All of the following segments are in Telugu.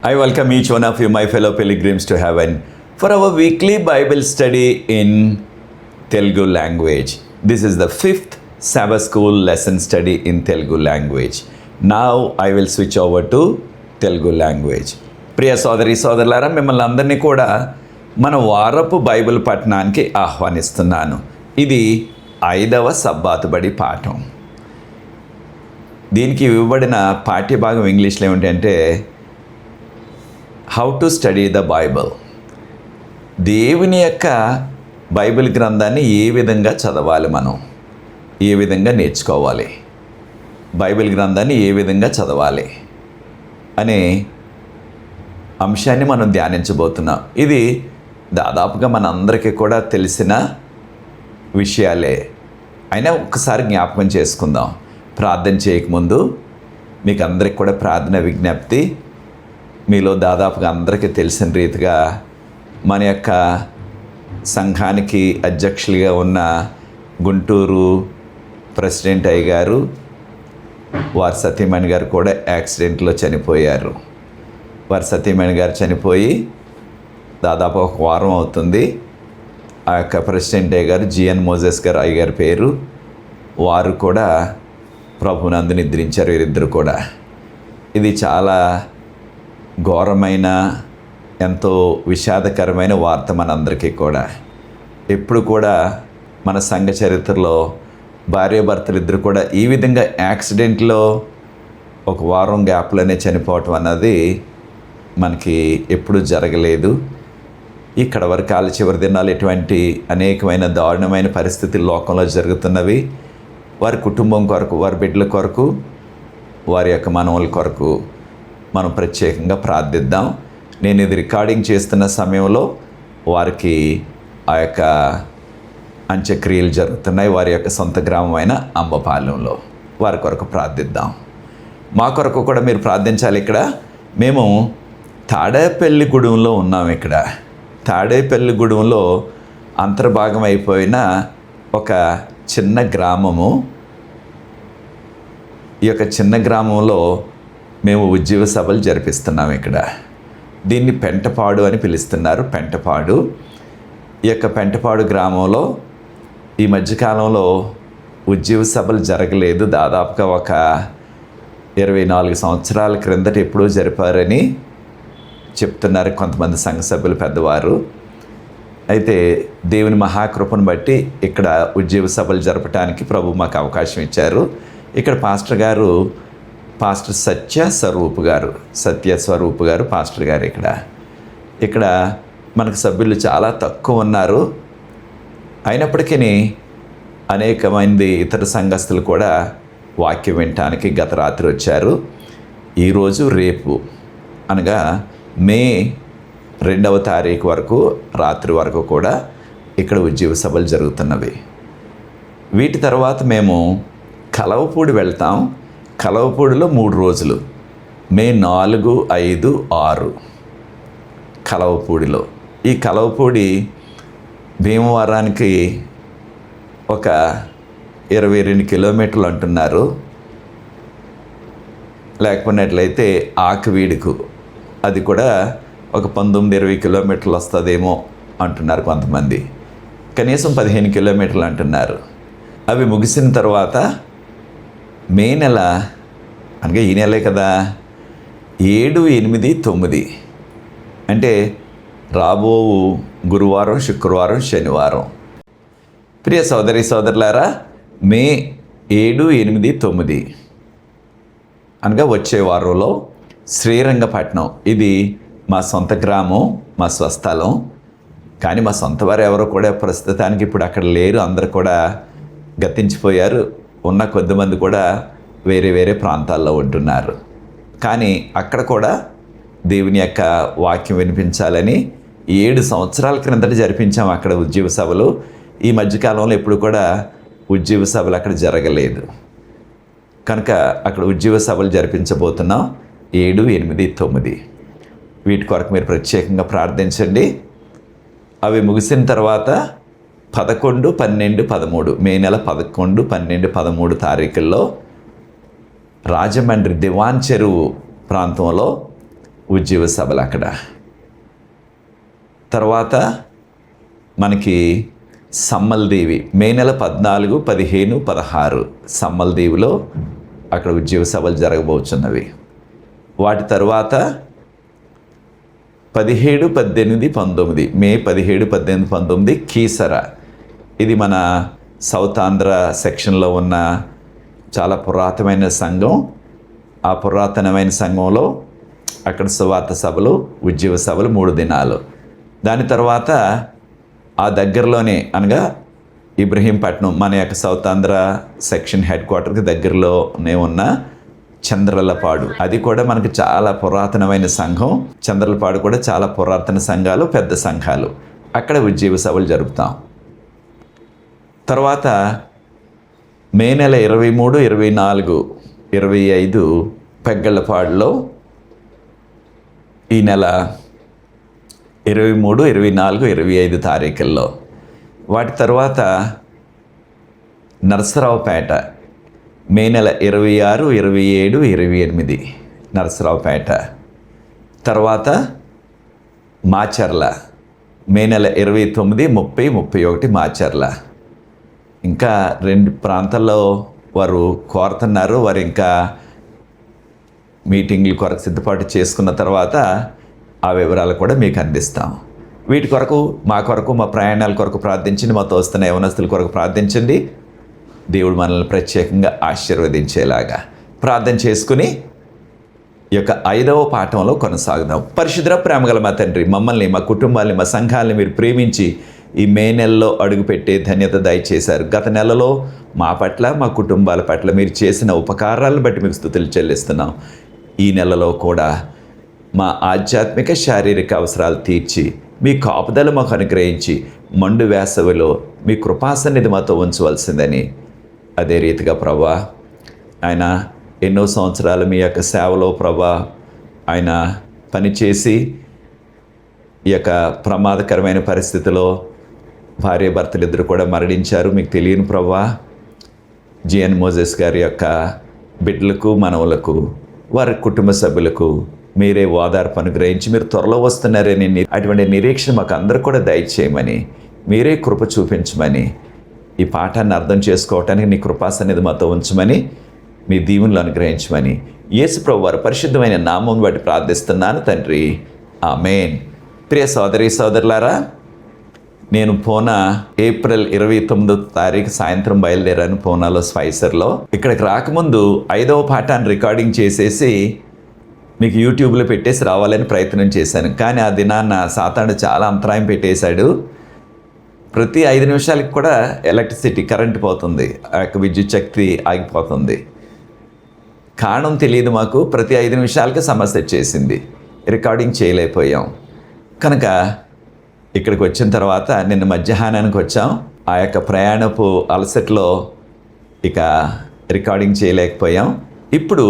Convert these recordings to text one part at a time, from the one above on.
I welcome each one of you, my fellow pilgrims, to heaven for our weekly Bible study in Telugu language. This is the fifth Sabbath school lesson study in Telugu language. Now I will switch over to Telugu language. ప్రియ సోదరి సోదరులారా, మిమ్మల్ని అందరినీ కూడా మన వారపు బైబిల్ పఠనానికి ఆహ్వానిస్తున్నాను. ఇది 5వ సబ్బాతు బడి పాఠం. దీనికి ఇవ్వబడిన పాఠ్యభాగం ఇంగ్లీష్లో ఏమిటంటే how to study the Bible. దేవుని యొక్క బైబిల్ గ్రంథాన్ని ఏ విధంగా చదవాలి, మనం ఏ విధంగా నేర్చుకోవాలి, బైబిల్ గ్రంథాన్ని ఏ విధంగా చదవాలి అనే అంశాన్ని మనం ధ్యానించబోతున్నాం. ఇది దాదాపుగా మనందరికీ కూడా తెలిసిన విషయాలే. అయినా ఒక్కసారి జ్ఞాపకం చేసుకుందాం. ప్రార్థన చేయకముందు మీకు అందరికి కూడా ప్రార్థన విజ్ఞప్తి. మీలో దాదాపుగా అందరికీ తెలిసిన రీతిగా మన యొక్క సంఘానికి అధ్యక్షులుగా ఉన్న గుంటూరు ప్రెసిడెంట్ అయ్యగారు, వారి సతీమణి గారు కూడా యాక్సిడెంట్లో చనిపోయారు. వారి సతీమణి గారు చనిపోయి దాదాపు ఒక వారం అవుతుంది. ఆ యొక్క ప్రెసిడెంట్ అయ్యగారు జిఎన్ మోజెస్ గారు అయ్యగారి పేరు. వారు కూడా ప్రభునందు నిద్రించారు, వీరిద్దరు కూడా. ఇది చాలా ఘోరమైన, ఎంతో విషాదకరమైన వార్త మనందరికీ కూడా. ఎప్పుడు కూడా మన సంఘ చరిత్రలో భార్యాభర్తలు ఇద్దరు కూడా ఈ విధంగా యాక్సిడెంట్లో ఒక వారం గ్యాప్లోనే చనిపోవటం అన్నది మనకి ఎప్పుడూ జరగలేదు. ఇక్కడ వరకు చివరి దినాలు ఎటువంటి అనేకమైన దారుణమైన పరిస్థితులు లోకంలో జరుగుతున్నవి. వారి కుటుంబం కొరకు, వారి బిడ్డల కొరకు, వారి యొక్క మనవల కొరకు మనం ప్రత్యేకంగా ప్రార్థిద్దాం. నేను ఇది రికార్డింగ్ చేస్తున్న సమయంలో వారికి ఆ యొక్క అంత్యక్రియలు జరుగుతున్నాయి. వారి యొక్క సొంత గ్రామం అయిన అంబపాలెంలో. వారి కొరకు ప్రార్థిద్దాం. మా కొరకు కూడా మీరు ప్రార్థించాలి. ఇక్కడ మేము తాడేపల్లిగూడెంలో ఉన్నాం. ఇక్కడ తాడేపల్లిగూడెంలో అంతర్భాగం అయిపోయిన ఒక చిన్న గ్రామము. ఈ యొక్క చిన్న గ్రామంలో మేము ఉజ్జీవ సభలు జరిపిస్తున్నాం. ఇక్కడ దీన్ని పెంటపాడు అని పిలుస్తున్నారు. పెంటపాడు. ఈ యొక్క పెంటపాడు గ్రామంలో ఈ మధ్యకాలంలో ఉజ్జీవ సభలు జరగలేదు. దాదాపుగా ఒక 24 సంవత్సరాల క్రిందట ఎప్పుడూ జరిపారని చెప్తున్నారు కొంతమంది సంఘ సభ్యులు, పెద్దవారు. అయితే దేవుని మహాకృపను బట్టి ఇక్కడ ఉజ్జీవ సభలు జరపడానికి ప్రభు మాకు అవకాశం ఇచ్చారు. ఇక్కడ పాస్టర్ గారు, పాస్టర్ సత్యస్వరూప్ గారు పాస్టర్ గారు. ఇక్కడ మనకు సభ్యులు చాలా తక్కువ ఉన్నారు. అయినప్పటికీ అనేక మంది ఇతర సంఘస్థులు కూడా వాక్యం వినటానికి గత రాత్రి వచ్చారు. ఈరోజు రేపు అనగా మే 2వ తారీఖు వరకు రాత్రి వరకు కూడా ఇక్కడ ఉజ్జీవ సభలు జరుగుతున్నవి. వీటి తర్వాత మేము కలవపూడి వెళ్తాం. కలవపూడిలో 3 రోజులు, మే 4, 5, 6 కలవపూడిలో. ఈ కలవపూడి భీమవరానికి ఒక 22 కిలోమీటర్లు అంటున్నారు. లేకపోయినట్లయితే ఆకువీడుకు అది కూడా ఒక 19-20 కిలోమీటర్లు వస్తుందేమో అంటున్నారు కొంతమంది. కనీసం 15 కిలోమీటర్లు అంటున్నారు. అవి ముగిసిన తర్వాత మే నెల, అనగా ఈ నెలే కదా, 7, 8, 9 అంటే రాబో గురువారం, శుక్రవారం, శనివారం. ప్రియ సోదరి సోదరులారా, మే 7, 8, 9 అనగా వచ్చే వారంలో శ్రీరంగపట్నం. ఇది మా సొంత గ్రామం, మా స్వస్థలం. కానీ మా సొంత వారు ఎవరో కూడా ప్రస్తుతానికి ఇప్పుడు అక్కడ లేరు. అందరు కూడా గతించిపోయారు. ఉన్న కొద్దిమంది కూడా వేరే వేరే ప్రాంతాల్లో ఉంటున్నారు. కానీ అక్కడ కూడా దేవుని యొక్క వాక్యం వినిపించాలని 7 సంవత్సరాల క్రిందట జరిపించాము అక్కడ ఉజ్జీవ సభలు. ఈ మధ్యకాలంలో ఎప్పుడు కూడా ఉజ్జీవ సభలు అక్కడ జరగలేదు. కనుక అక్కడ ఉజ్జీవ సభలు జరిపించబోతున్నాం 7, 8, 9. వీటి కొరకు మీరు ప్రత్యేకంగా ప్రార్థించండి. అవి ముగిసిన తర్వాత 11, 12, 13 మే నెల 11, 12, 13 తారీఖుల్లో రాజమండ్రి దివాన్ చెరువు ప్రాంతంలో ఉజ్జీవ సభలు అక్కడ. తర్వాత మనకి సమ్మల్దేవి మే నెల 14, 15, 16 సమ్మల్దేవిలో అక్కడ ఉజ్జీవ సభలు జరగబోతున్నవి. వాటి తర్వాత 17, 18, 19 మే 17, 18, 19 కీసర. ఇది మన సౌత్ ఆంధ్ర సెక్షన్లో ఉన్న చాలా పురాతనమైన సంఘం. ఆ పురాతనమైన సంఘంలో అక్కడ సువార్త సభలు, ఉజ్జీవ సభలు 3 దినాలు. దాని తర్వాత ఆ దగ్గరలోనే అనగా ఇబ్రహీంపట్నం మన యొక్క సౌత్ ఆంధ్ర సెక్షన్ హెడ్ క్వార్టర్కి దగ్గరలోనే ఉన్న చంద్రలపాడు, అది కూడా మనకి చాలా పురాతనమైన సంఘం. చంద్రలపాడు కూడా చాలా పురాతన సంఘాలు, పెద్ద సంఘాలు. అక్కడ ఉజ్జీవ సభలు జరుపుతాం. తర్వాత మే నెల 23, 24, 25 పెగ్గళ్ళపాడులో, ఈ నెల 23, 24, 25 తారీఖుల్లో. వాటి తర్వాత నరసరావుపేట మే నెల 26, 27, 28 నరసరావుపేట. తర్వాత మాచర్ల మే నెల 29, 30, 31 మాచర్ల. ఇంకా 2 ప్రాంతాల్లో వారు కోరుతున్నారు. వారు ఇంకా మీటింగ్ల కొరకు సిద్ధపాటు చేసుకున్న తర్వాత ఆ వివరాలు కూడా మీకు అందిస్తాం. వీటి కొరకు మా ప్రయాణాల కొరకు ప్రార్థించండి. మాతో వస్తున్న యవనస్తుల కొరకు ప్రార్థించండి. దేవుడు మనల్ని ప్రత్యేకంగా ఆశీర్వదించేలాగా ప్రార్థన చేసుకుని ఈ యొక్క 5వ పాఠంలో కొనసాగుదాం. పరిశుద్ధ ప్రేమగల మా తండ్రి, మమ్మల్ని, మా కుటుంబాన్ని, మా సంఘాలని మీరు ప్రేమించి ఈ మే నెలలో అడుగుపెట్టే ధన్యత దయచేశారు. గత నెలలో మా పట్ల, మా కుటుంబాల పట్ల మీరు చేసిన ఉపకారాలను బట్టి మీకు స్తుతులు చెల్లిస్తున్నాం. ఈ నెలలో కూడా మా ఆధ్యాత్మిక శారీరక అవసరాలు తీర్చి మీ కాపుదల మాకు అనుగ్రహించి మండు వేసవిలో మీ కృపాసన్నిధి మాతో ఉంచవలసిందని, అదే రీతిగా ప్రభా ఆయన ఎన్నో సంవత్సరాలు మీ యొక్క సేవలో ప్రభా ఆయన పనిచేసి ఈ యొక్క ప్రమాదకరమైన పరిస్థితిలో భార్యాభర్తలు ఇద్దరు కూడా మరణించారు. మీకు తెలియని ప్రభా జిఎన్ మోజెస్ గారి యొక్క బిడ్డలకు, మనవులకు, వారి కుటుంబ సభ్యులకు మీరే ఓదార్పు అనుగ్రహించి మీరు త్వరలో వస్తున్నారని అటువంటి నిరీక్షణ మాకు అందరూ కూడా దయచేయమని, మీరే కృప చూపించమని, ఈ పాఠాన్ని అర్థం చేసుకోవటానికి నీ కృపాసన్నిధి మాతో ఉంచమని, మీ దీవెనలు అనుగ్రహించమని యేసు ప్రభువు వారి పరిశుద్ధమైన నామం బట్టి ప్రార్థిస్తున్నాను తండ్రి, ఆమేన్. ప్రియ సోదరి సోదరులారా, నేను పూనా ఏప్రిల్ 29వ తారీఖు సాయంత్రం బయలుదేరాను. పూనాలో స్పైసర్లో. ఇక్కడికి రాకముందు 5వ పాఠాన్ని రికార్డింగ్ చేసేసి మీకు యూట్యూబ్లో పెట్టేసి రావాలని ప్రయత్నం చేశాను. కానీ ఆ దినాన్న సాతాను చాలా అంతరాయం పెట్టేశాడు. ప్రతి 5 నిమిషాలకి కూడా ఎలక్ట్రిసిటీ, కరెంటు పోతుంది, ఆ యొక్క విద్యుత్ శక్తి ఆగిపోతుంది. కారణం తెలియదు మాకు. ప్రతి 5 నిమిషాలకి సమస్య వచ్చేసింది, రికార్డింగ్ చేయలేకపోయాం. కనుక ఇక్కడికి వచ్చిన తర్వాత నిన్న మధ్యాహ్నానికి వచ్చాం. ఆ యొక్క ప్రయాణపు అలసటలో ఇక రికార్డింగ్ చేయలేకపోయాం. ఇప్పుడు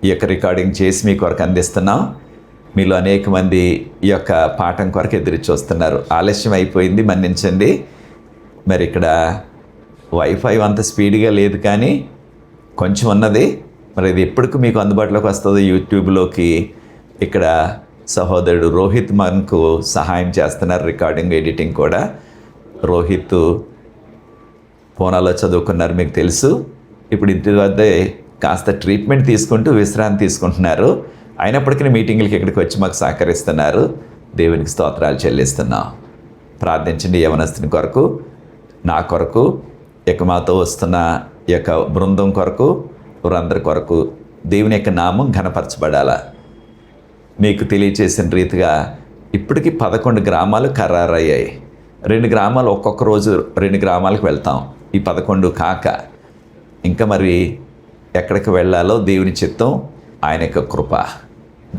ఈ యొక్క రికార్డింగ్ చేసి మీ కొరకు అందిస్తున్నాం. మీలో అనేక మంది ఈ యొక్క పాఠం కొరకు ఎదురు చూస్తున్నారు. ఆలస్యం అయిపోయింది, మన్నించండి. మరి ఇక్కడ వైఫై అంత స్పీడ్గా లేదు, కానీ కొంచెం ఉన్నది. మరి ఇది ఎప్పటికి మీకు అందుబాటులోకి వస్తుందో యూట్యూబ్లోకి. ఇక్కడ సహోదరుడు రోహిత్ మనకు సహాయం చేస్తున్నారు, రికార్డింగ్, ఎడిటింగ్ కూడా. రోహిత్ పూనాలో చదువుకున్నారు, మీకు తెలుసు. ఇప్పుడు ఇంటి వద్దే కాస్త ట్రీట్మెంట్ తీసుకుంటూ విశ్రాంతి తీసుకుంటున్నారు. అయినప్పటికీ మీటింగ్లకి ఇక్కడికి వచ్చి మాకు సహకరిస్తున్నారు. దేవునికి స్తోత్రాలు చెల్లిస్తున్నాం. ప్రార్థించండి యవనస్తుని కొరకు, నా కొరకు, ఇక మాతో వస్తున్న ఈ యొక్క బృందం కొరకు, వారందరి కొరకు దేవుని యొక్క నామం ఘనపరచబడాలా. మీకు తెలియచేసిన రీతిగా ఇప్పటికీ 11 గ్రామాలు ఖరారయ్యాయి. 2 గ్రామాలు ఒక్కొక్క రోజు 2 గ్రామాలకు వెళ్తాం. ఈ 11 కాక ఇంకా మరి ఎక్కడికి వెళ్ళాలో దేవుని చిత్తం, ఆయన యొక్క కృప.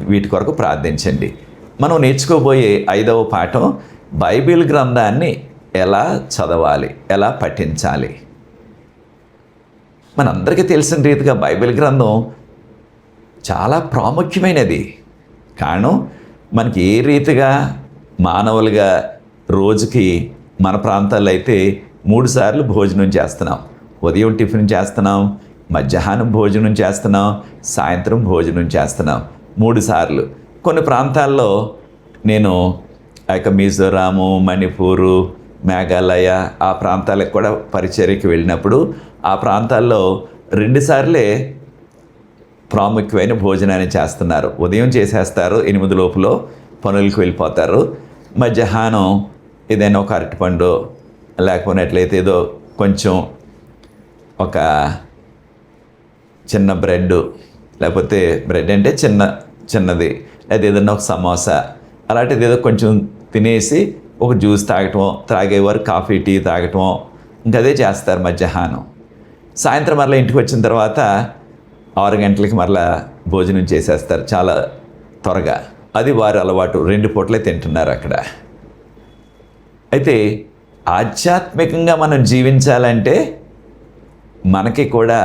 వీటి కొరకు ప్రార్థించండి. మనం నేర్చుకోబోయే 5వ పాఠం బైబిల్ గ్రంథాన్ని ఎలా చదవాలి, ఎలా పఠించాలి. మనందరికీ తెలిసిన రీతిగా బైబిల్ గ్రంథం చాలా ప్రాముఖ్యమైనది. కారణం మనకి ఏ రీతిగా మానవులుగా రోజుకి మన ప్రాంతాల్లో అయితే 3 సార్లు భోజనం చేస్తున్నాం. ఉదయం టిఫిన్ చేస్తున్నాం, మధ్యాహ్నం భోజనం చేస్తున్నాం, సాయంత్రం భోజనం చేస్తున్నాం. 3 సార్లు. కొన్ని ప్రాంతాల్లో నేను ఆ యొక్క మిజోరాము, మణిపూరు, మేఘాలయ ఆ ప్రాంతాలకు కూడా పరిచర్యకి వెళ్ళినప్పుడు ఆ ప్రాంతాల్లో 2 సార్లే ప్రాముఖ్యమైన భోజనాన్ని చేస్తున్నారు. ఉదయం చేసేస్తారు, 8 లోపులో పనులకు వెళ్ళిపోతారు. మధ్యాహ్నం ఏదైనా ఒక అరటిపండు లేకపోయినట్లయితే ఏదో కొంచెం ఒక చిన్న బ్రెడ్, లేకపోతే బ్రెడ్ అంటే చిన్నది, లేదా ఏదన్నా ఒక సమోసా అలాంటిది ఏదో కొంచెం తినేసి ఒక జ్యూస్ తాగటమో, తాగేవారు కాఫీ టీ తాగటమో, ఇంకదే చేస్తారు మధ్యాహ్నం. సాయంత్రం మరలా ఇంటికి వచ్చిన తర్వాత 6 గంటలకి మరలా భోజనం చేసేస్తారు చాలా త్వరగా. అది వారి అలవాటు, 2 పూటలే తింటున్నారు అక్కడ. అయితే ఆధ్యాత్మికంగా మనం జీవించాలంటే మనకి కూడా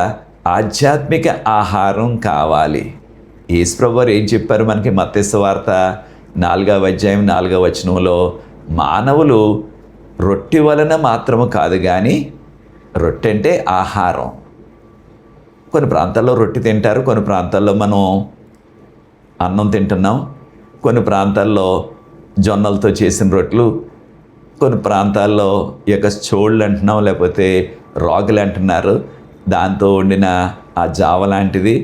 ఆధ్యాత్మిక ఆహారం కావాలి. యేసుప్రభువారు ఏం చెప్పారు మనకి? మత్తయి సువార్త 4వ అధ్యాయం 4వ వచనంలో, మానవులు రొట్టె వలన మాత్రము కాదు కానీ, రొట్టె అంటే ఆహారం. కొన్ని ప్రాంతాల్లో రొట్టె తింటారు, కొన్ని ప్రాంతాల్లో మనం అన్నం తింటున్నాం, కొన్ని ప్రాంతాల్లో జొన్నలతో చేసిన రొట్టెలు, కొన్ని ప్రాంతాల్లో ఈ యొక్క చోళ్ళు అంటున్నాం, లేకపోతే రాగులు అంటున్నారు, దాంతో వండిన ఆ జావ లాంటిది.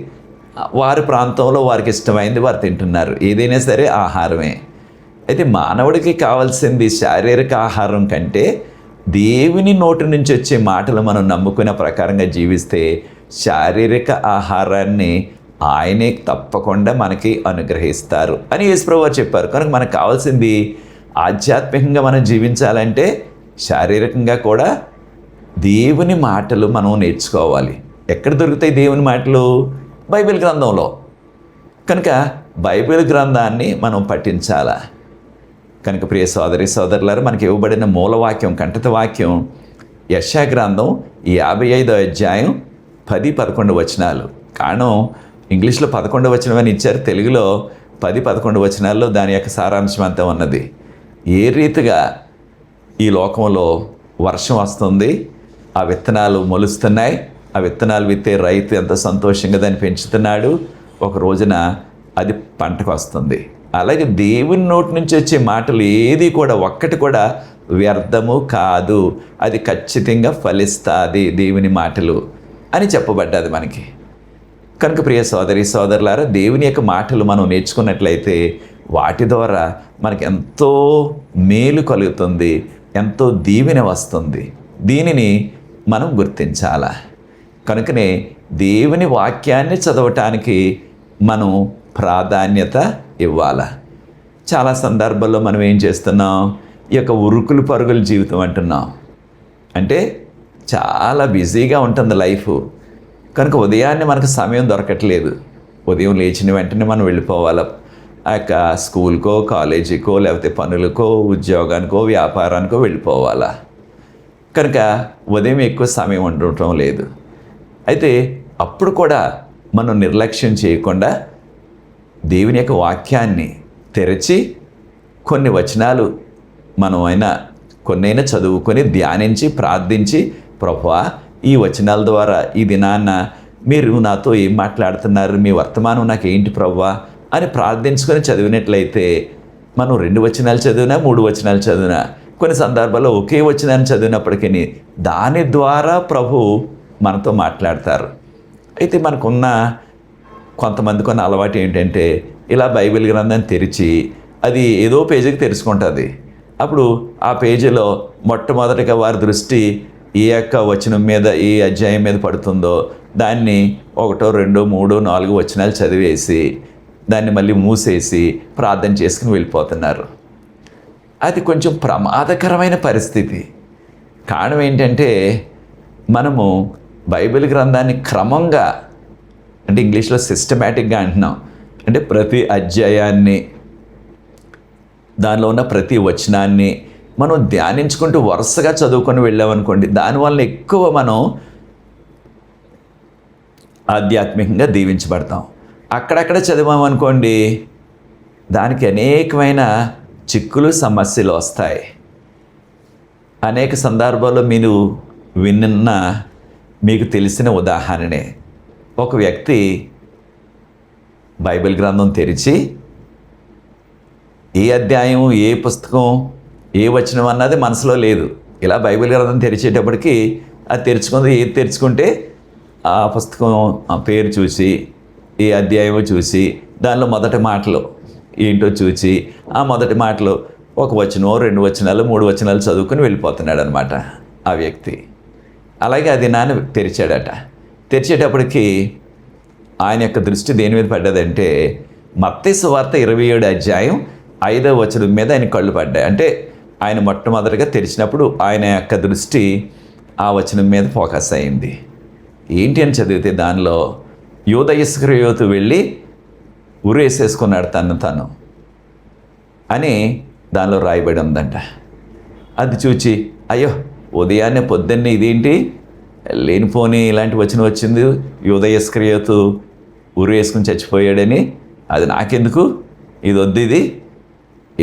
వారి ప్రాంతంలో వారికి ఇష్టమైంది వారు తింటున్నారు. ఏదైనా సరే ఆహారమే. అయితే మానవుడికి కావాల్సింది శారీరక ఆహారం కంటే దేవుని నోటి నుంచి వచ్చే మాటలు మనం నమ్ముకునే ప్రకారంగా జీవిస్తే శారీరక ఆహారాన్ని ఆయనే తప్పకుండా మనకి అనుగ్రహిస్తారు అని యేసుప్రభువు చెప్పారు. కనుక మనకు కావాల్సింది ఆధ్యాత్మికంగా మనం జీవించాలంటే శారీరకంగా కూడా దేవుని మాటలు మనం నేర్చుకోవాలి. ఎక్కడ దొరుకుతాయి దేవుని మాటలు? బైబిల్ గ్రంథంలో. కనుక బైబిల్ గ్రంథాన్ని మనం పఠించాలా. కనుక ప్రియ సోదరి సోదరులారా, మనకి ఇవ్వబడిన మూలవాక్యం, కంఠిత వాక్యం యెషయా గ్రంథం 55వ అధ్యాయం 10-11 వచనాలు. కారణం ఇంగ్లీష్లో 11 వచనం అని ఇచ్చారు, తెలుగులో 10-11 వచనాల్లో దాని యొక్క సారాంశం అంతా ఉన్నది. ఏ రీతిగా ఈ లోకంలో వర్షం వస్తుంది, ఆ విత్తనాలు మొలుస్తున్నాయి, ఆ విత్తనాలు విత్తే రైతు ఎంత సంతోషంగా దాన్ని పెంచుతున్నాడు, ఒక రోజున అది పంటకు వస్తుంది. అలాగే దేవుని నోటి నుంచి వచ్చే మాటలు ఏది కూడా ఒక్కటి కూడా వ్యర్థము కాదు, అది ఖచ్చితంగా ఫలిస్తుంది దేవుని మాటలు అని చెప్పబడ్డది మనకి. కనుక ప్రియ సోదరి సోదరులారా, దేవుని యొక్క మాటలు మనం నేర్చుకున్నట్లయితే వాటి ద్వారా మనకి ఎంతో మేలు కలుగుతుంది, ఎంతో దీవెన వస్తుంది. దీనిని మనం గుర్తించాలా. కనుకనే దేవుని వాక్యాన్ని చదవటానికి మనం ప్రాధాన్యత ఇవ్వాలా. చాలా సందర్భాల్లో మనం ఏం చేస్తున్నాం? ఈ యొక్క ఉరుకులు పరుగుల జీవితం అంటున్నాం. అంటే చాలా బిజీగా ఉంటుంది లైఫ్. కనుక ఉదయాన్నే మనకు సమయం దొరకట్లేదు. ఉదయం లేచిన వెంటనే మనం వెళ్ళిపోవాలి ఆ యొక్క స్కూల్కో, కాలేజీకో, లేకపోతే పనులకో, ఉద్యోగానికో, వ్యాపారానికో వెళ్ళిపోవాలా. కనుక ఉదయం ఎక్కువ సమయం ఉండటం లేదు. అయితే అప్పుడు కూడా మనం నిర్లక్ష్యం చేయకుండా దేవుని యొక్క వాక్యాన్ని తెరచి కొన్ని వచనాలు కొన్నైనా చదువుకొని ధ్యానించి ప్రార్థించి, ప్రభువా ఈ వచనాల ద్వారా ఈ దినాన్న మీరు నాతో ఏం మాట్లాడుతున్నారు, మీ వర్తమానం నాకు ఏంటి ప్రభువా అని ప్రార్థించుకొని చదివినట్లయితే మనం 2 వచనాలు చదివినా 3 వచనాలు చదివినా, కొన్ని సందర్భాల్లో ఒకే వచనాన్ని చదివినప్పటికీ దాని ద్వారా ప్రభు మనతో మాట్లాడతారు. అయితే మనకున్న కొంతమందికి ఉన్న అలవాటు ఏంటంటే, ఇలా బైబిల్ గ్రంథాన్ని తెరిచి అది ఏదో పేజీకి తెరుచుకుంటుంది. అప్పుడు ఆ పేజీలో మొట్టమొదటిగా వారి దృష్టి ఏ యొక్క వచనం మీద, ఏ అధ్యాయం మీద పడుతుందో దాన్ని 1, 2, 3, 4 వచనాలు చదివేసి దాన్ని మళ్ళీ మూసేసి ప్రార్థన చేసుకుని వెళ్ళిపోతున్నారు. అది కొంచెం ప్రమాదకరమైన పరిస్థితి. కారణం ఏంటంటే, మనము బైబిల్ గ్రంథాన్ని క్రమంగా, అంటే ఇంగ్లీష్లో సిస్టమేటిక్గా అంటున్నాం, అంటే ప్రతి అధ్యాయాన్ని, దానిలో ఉన్న ప్రతి వచనాన్ని మనం ధ్యానించుకుంటూ వరుసగా చదువుకొని వెళ్ళామనుకోండి, దానివల్ల ఎక్కువ మనం ఆధ్యాత్మికంగా దీవించబడతాం. అక్కడక్కడ చదివామనుకోండి, దానికి అనేకమైన చిక్కులు సమస్యలు వస్తాయి. అనేక సందర్భాల్లో మీరు విన్న, మీకు తెలిసిన ఏ అధ్యాయం, ఏ పుస్తకం, ఏ వచనం అన్నది మనసులో లేదు. ఇలా బైబిల్ గ్రంథం తెరిచేటప్పటికి అది ఏది తెరుచుకుంటే ఆ పుస్తకం ఆ పేరు చూసి, ఏ అధ్యాయమో చూసి, దానిలో మొదటి మాటలు ఏంటో చూసి, ఆ మొదటి మాటలు ఒక వచనం, 2 వచనాలు, 3 వచనాలు చదువుకుని వెళ్ళిపోతున్నాడు అనమాట ఆ వ్యక్తి. అలాగే అది నాన్న తెరిచాడట. తెరిచేటప్పటికి ఆయన యొక్క దృష్టి దేని మీద పడ్డదంటే మత్తయి సువార్త 27 అధ్యాయం 5వ వచనం మీద ఆయన కళ్ళు పడ్డాయి. అంటే ఆయన మొట్టమొదటిగా తెరిచినప్పుడు ఆయన యొక్క దృష్టి ఆ వచనం మీద ఫోకస్ అయింది. ఏంటి అని చదివితే దానిలో యూదా ఇస్కరియోతు వెళ్ళి ఉరేసేసుకున్నాడు తను అని దానిలో రాయబడి ఉందంట. అది చూచి అయ్యో ఉదయాన్నే పొద్దున్నే ఇదేంటి లేనిపోని ఇలాంటి వచనం వచ్చింది, యూదా ఇస్కరియోతు ఉరేసుకుని చచ్చిపోయాడని, అది నాకెందుకు, ఇది వద్దు, ఇది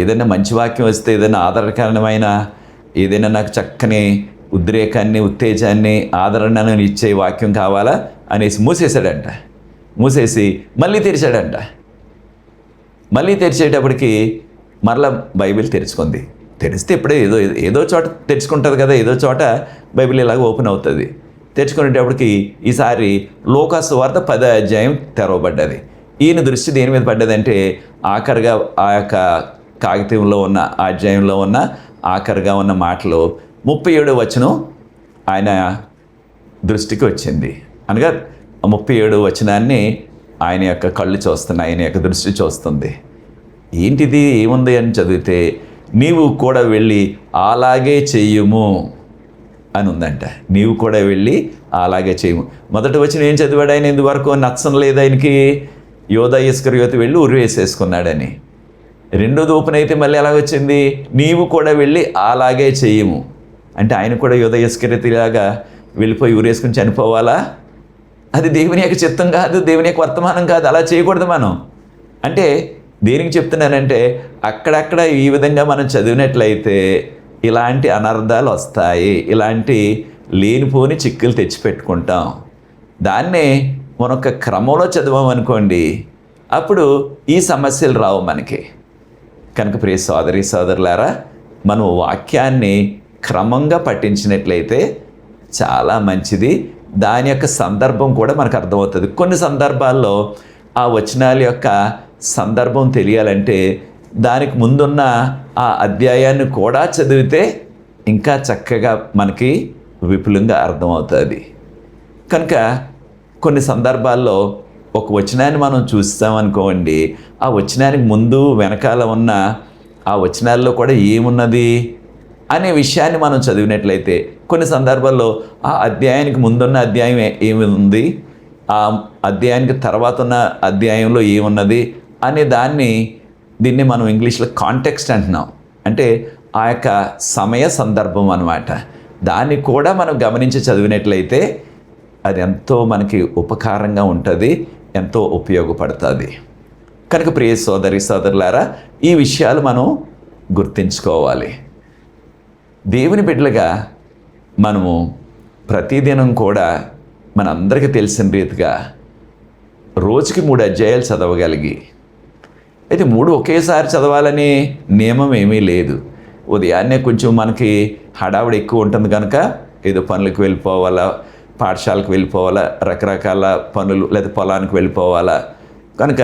ఏదైనా మంచి వాక్యం వస్తే, ఏదైనా ఆదరణకరమైన, ఏదైనా నాకు చక్కని ఉద్రేకాన్ని, ఉత్తేజాన్ని, ఆదరణను ఇచ్చే వాక్యం కావాలా అనేసి మూసేశాడంట. మూసేసి మళ్ళీ తెరిచాడంట. మళ్ళీ తెరిచేటప్పటికి మరలా బైబిల్ తెరుచుకుంది. తెరిస్తే ఇప్పుడే ఏదో చోట తెరుచుకుంటుంది కదా, ఏదో చోట బైబిల్ ఇలాగ ఓపెన్ అవుతుంది. తెరుచుకునేటప్పటికి ఈసారి లూకా సువార్త 10వ అధ్యాయం తెరవబడ్డది. ఈయన దృష్టి దేని మీద పడ్డదంటే ఆఖరిగా ఆ యొక్క కాగితంలో ఉన్న ఆ అధ్యాయంలో ఉన్న ఆఖరిగా ఉన్న మాటలు 37వ వచనం ఆయన దృష్టికి వచ్చింది. అనగా 37వ వచనాన్ని ఆయన యొక్క కళ్ళు చూస్తున్నాయి, ఆయన యొక్క దృష్టి చూస్తుంది. ఏంటిది, ఏముంది అని చదివితే నీవు కూడా వెళ్ళి అలాగే చెయ్యము అని ఉందంట. నీవు కూడా వెళ్ళి అలాగే చేయము. మొదటి వచ్చిన ఏం చదివాడు ఆయన, ఇందువరకు నచ్చం లేదు ఆయనకి, యూదా ఇస్కరియోతు వెళ్ళి ఉరివేసేసుకున్నాడని. రెండోది ఓపెన్ అయితే మళ్ళీ ఎలా వచ్చింది, నీవు కూడా వెళ్ళి అలాగే చెయ్యము అంటే ఆయన కూడా యూదా ఇస్కరియోతులాగా వెళ్ళిపోయి ఉరేసుకుని చనిపోవాలా? అది దేవుని యొక్క చిత్తం కాదు, దేవుని యొక్క వర్తమానం కాదు. అలా చేయకూడదు మనం. అంటే దేనికి చెప్తున్నానంటే అక్కడక్కడ ఈ విధంగా మనం చదివినట్లయితే ఇలాంటి అనర్థాలు వస్తాయి, ఇలాంటి లేనిపోని చిక్కులు తెచ్చిపెట్టుకుంటాం. దాన్నే మనొక క్రమంలో చదివామనుకోండి, అప్పుడు ఈ సమస్యలు రావు మనకి. కనుక ప్రియ సోదరి సోదరులారా, మనం వాక్యాన్ని క్రమంగా పఠించినట్లయితే చాలా మంచిది. దాని యొక్క సందర్భం కూడా మనకు అర్థమవుతుంది. కొన్ని సందర్భాల్లో ఆ వచనాల యొక్క సందర్భం తెలియాలంటే దానికి ముందున్న ఆ అధ్యాయాన్ని కూడా చదివితే ఇంకా చక్కగా మనకి విపులంగా అర్థమవుతుంది. కనుక కొన్ని సందర్భాల్లో ఒక వచనాన్ని మనం చూస్తామనుకోండి, ఆ వచనానికి ముందు వెనకాల ఉన్న ఆ వచనాల్లో కూడా ఏమున్నది అనే విషయాన్ని మనం చదివినట్లయితే, కొన్ని సందర్భాల్లో ఆ అధ్యాయానికి ముందున్న అధ్యాయం ఏమి ఉంది, ఆ అధ్యాయానికి తర్వాత ఉన్న అధ్యాయంలో ఏమున్నది అనే దీన్ని మనం ఇంగ్లీష్లో కాంటెక్స్ట్ అంటున్నాం. అంటే ఆ యొక్క సమయ సందర్భం అన్నమాట. దాన్ని కూడా మనం గమనించి చదివినట్లయితే అది ఎంతో మనకి ఉపకారంగా ఉంటుంది, ఎంతో ఉపయోగపడుతుంది. కనుక ప్రియ సోదరి సోదరులారా, ఈ విషయాలు మనం గుర్తుంచుకోవాలి. దేవుని బిడ్డలుగా మనము ప్రతిదినం కూడా మనందరికీ తెలిసిన రీతిగా రోజుకి 3 అధ్యాయాలు చదవగలిగి, అయితే 3 ఒకేసారి చదవాలనే నియమం ఏమీ లేదు. ఉదయాన్నే కొంచెం మనకి హడావుడి ఎక్కువ ఉంటుంది కనుక ఏదో పనులకు వెళ్ళిపోవాలా, పాఠశాలకు వెళ్ళిపోవాలా, రకరకాల పనులు, లేదా పొలానికి వెళ్ళిపోవాలా, కనుక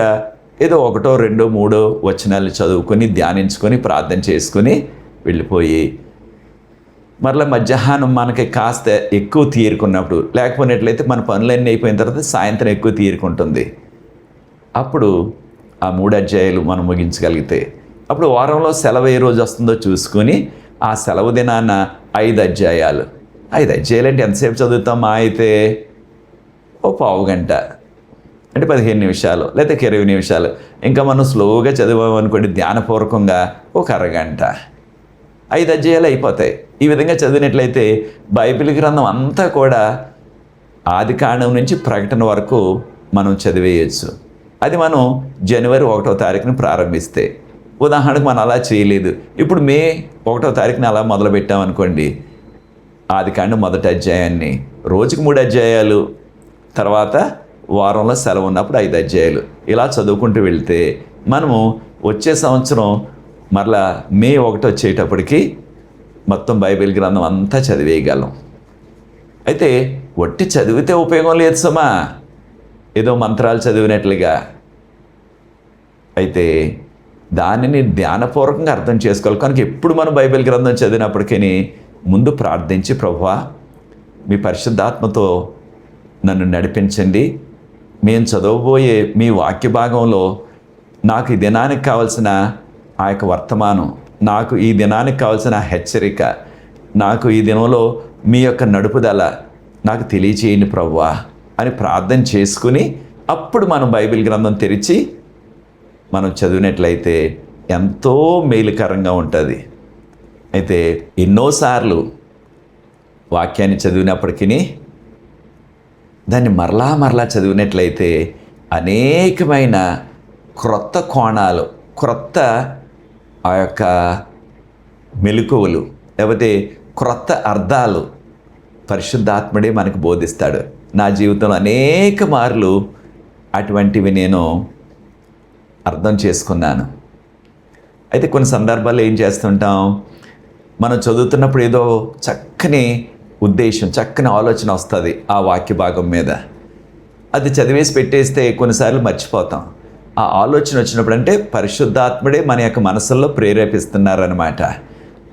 ఏదో 1, 2, 3 వచనాలు చదువుకొని ధ్యానించుకొని ప్రార్థన చేసుకొని వెళ్ళిపోయి, మరలా మధ్యాహ్నం మనకి కాస్త ఎక్కువ తీరుకున్నప్పుడు, లేకపోయినట్లయితే మన పనులన్నీ అయిపోయిన తర్వాత సాయంత్రం ఎక్కువ తీరుకుంటుంది, అప్పుడు ఆ 3 అధ్యాయాలు మనం ముగించగలిగితే, అప్పుడు వారంలో సెలవు ఏ రోజు వస్తుందో చూసుకొని ఆ సెలవు దినాన 5 అధ్యాయాలు. 5 అధ్యాయాలు అంటే ఎంతసేపు చదువుతామా? అయితే ఓ పావు గంట, అంటే 15 నిమిషాలు లేదా 20 నిమిషాలు. ఇంకా మనం స్లోగా చదివామనుకోండి, ధ్యానపూర్వకంగా ఒక అరగంట, 5 అధ్యాయాలు అయిపోతాయి. ఈ విధంగా చదివినట్లయితే బైబిల్ గ్రంథం అంతా కూడా ఆదికాండం నుంచి ప్రకటన వరకు మనం చదివేయచ్చు. అది మనం జనవరి 1వ తారీఖున ప్రారంభిస్తే, ఉదాహరణకు మనం అలా చేయలేదు, ఇప్పుడు మే 1వ తారీఖున అలా మొదలుపెట్టామనుకోండి, ఆదికాండం మొదటి అధ్యాయాన్ని రోజుకి 3 అధ్యాయాలు, తర్వాత వారంలో సెలవు ఉన్నప్పుడు 5 అధ్యాయాలు, ఇలా చదువుకుంటూ వెళ్తే మనము వచ్చే సంవత్సరం మరలా మే 1 వచ్చేటప్పటికి మొత్తం బైబిల్ గ్రంథం అంతా చదివేయగలం. అయితే వట్టి చదివితే ఉపయోగం లేదు సుమా, ఏదో మంత్రాలు చదివినట్లుగా. అయితే దానిని ధ్యానపూర్వకంగా అర్థం చేసుకోవాలి. కనుక ఎప్పుడు మనం బైబిల్ గ్రంథం చదివినప్పటికీ ముందు ప్రార్థించి, ప్రభువా మీ పరిశుద్ధాత్మతో నన్ను నడిపించండి, మేము చదవబోయే మీ వాక్య భాగంలో నాకు ఈ దినానికి కావాల్సిన ఆ యొక్క వర్తమానం, నాకు ఈ దినానికి కావాల్సిన హెచ్చరిక, నాకు ఈ దినంలో మీ యొక్క నడుపుదల నాకు తెలియచేయండి ప్రభువా అని ప్రార్థన చేసుకుని అప్పుడు మనం బైబిల్ గ్రంథం తెరిచి మనం చదివినట్లయితే ఎంతో మేలుకరంగా ఉంటుంది. అయితే ఎన్నోసార్లు వాక్యాన్ని చదివినప్పటికీ దాన్ని మరలా చదివినట్లయితే అనేకమైన క్రొత్త కోణాలు, క్రొత్త ఆ యొక్క మెలకువలు, లేకపోతే క్రొత్త అర్థాలు పరిశుద్ధాత్ముడే మనకు బోధిస్తాడు. నా జీవితంలో అనేక మార్లు అటువంటివి నేను అర్థం చేసుకున్నాను. అయితే కొన్ని సందర్భాల్లో ఏం చేస్తుంటాం, మనం చదువుతున్నప్పుడు ఏదో చక్కని ఉద్దేశం, చక్కని ఆలోచన వస్తుంది ఆ వాక్య భాగం మీద. అది చదివేసి పెట్టేస్తే కొన్నిసార్లు మర్చిపోతాం. ఆ ఆలోచన వచ్చినప్పుడు అంటే పరిశుద్ధాత్ముడే మన యొక్క మనసుల్లో ప్రేరేపిస్తున్నారనమాట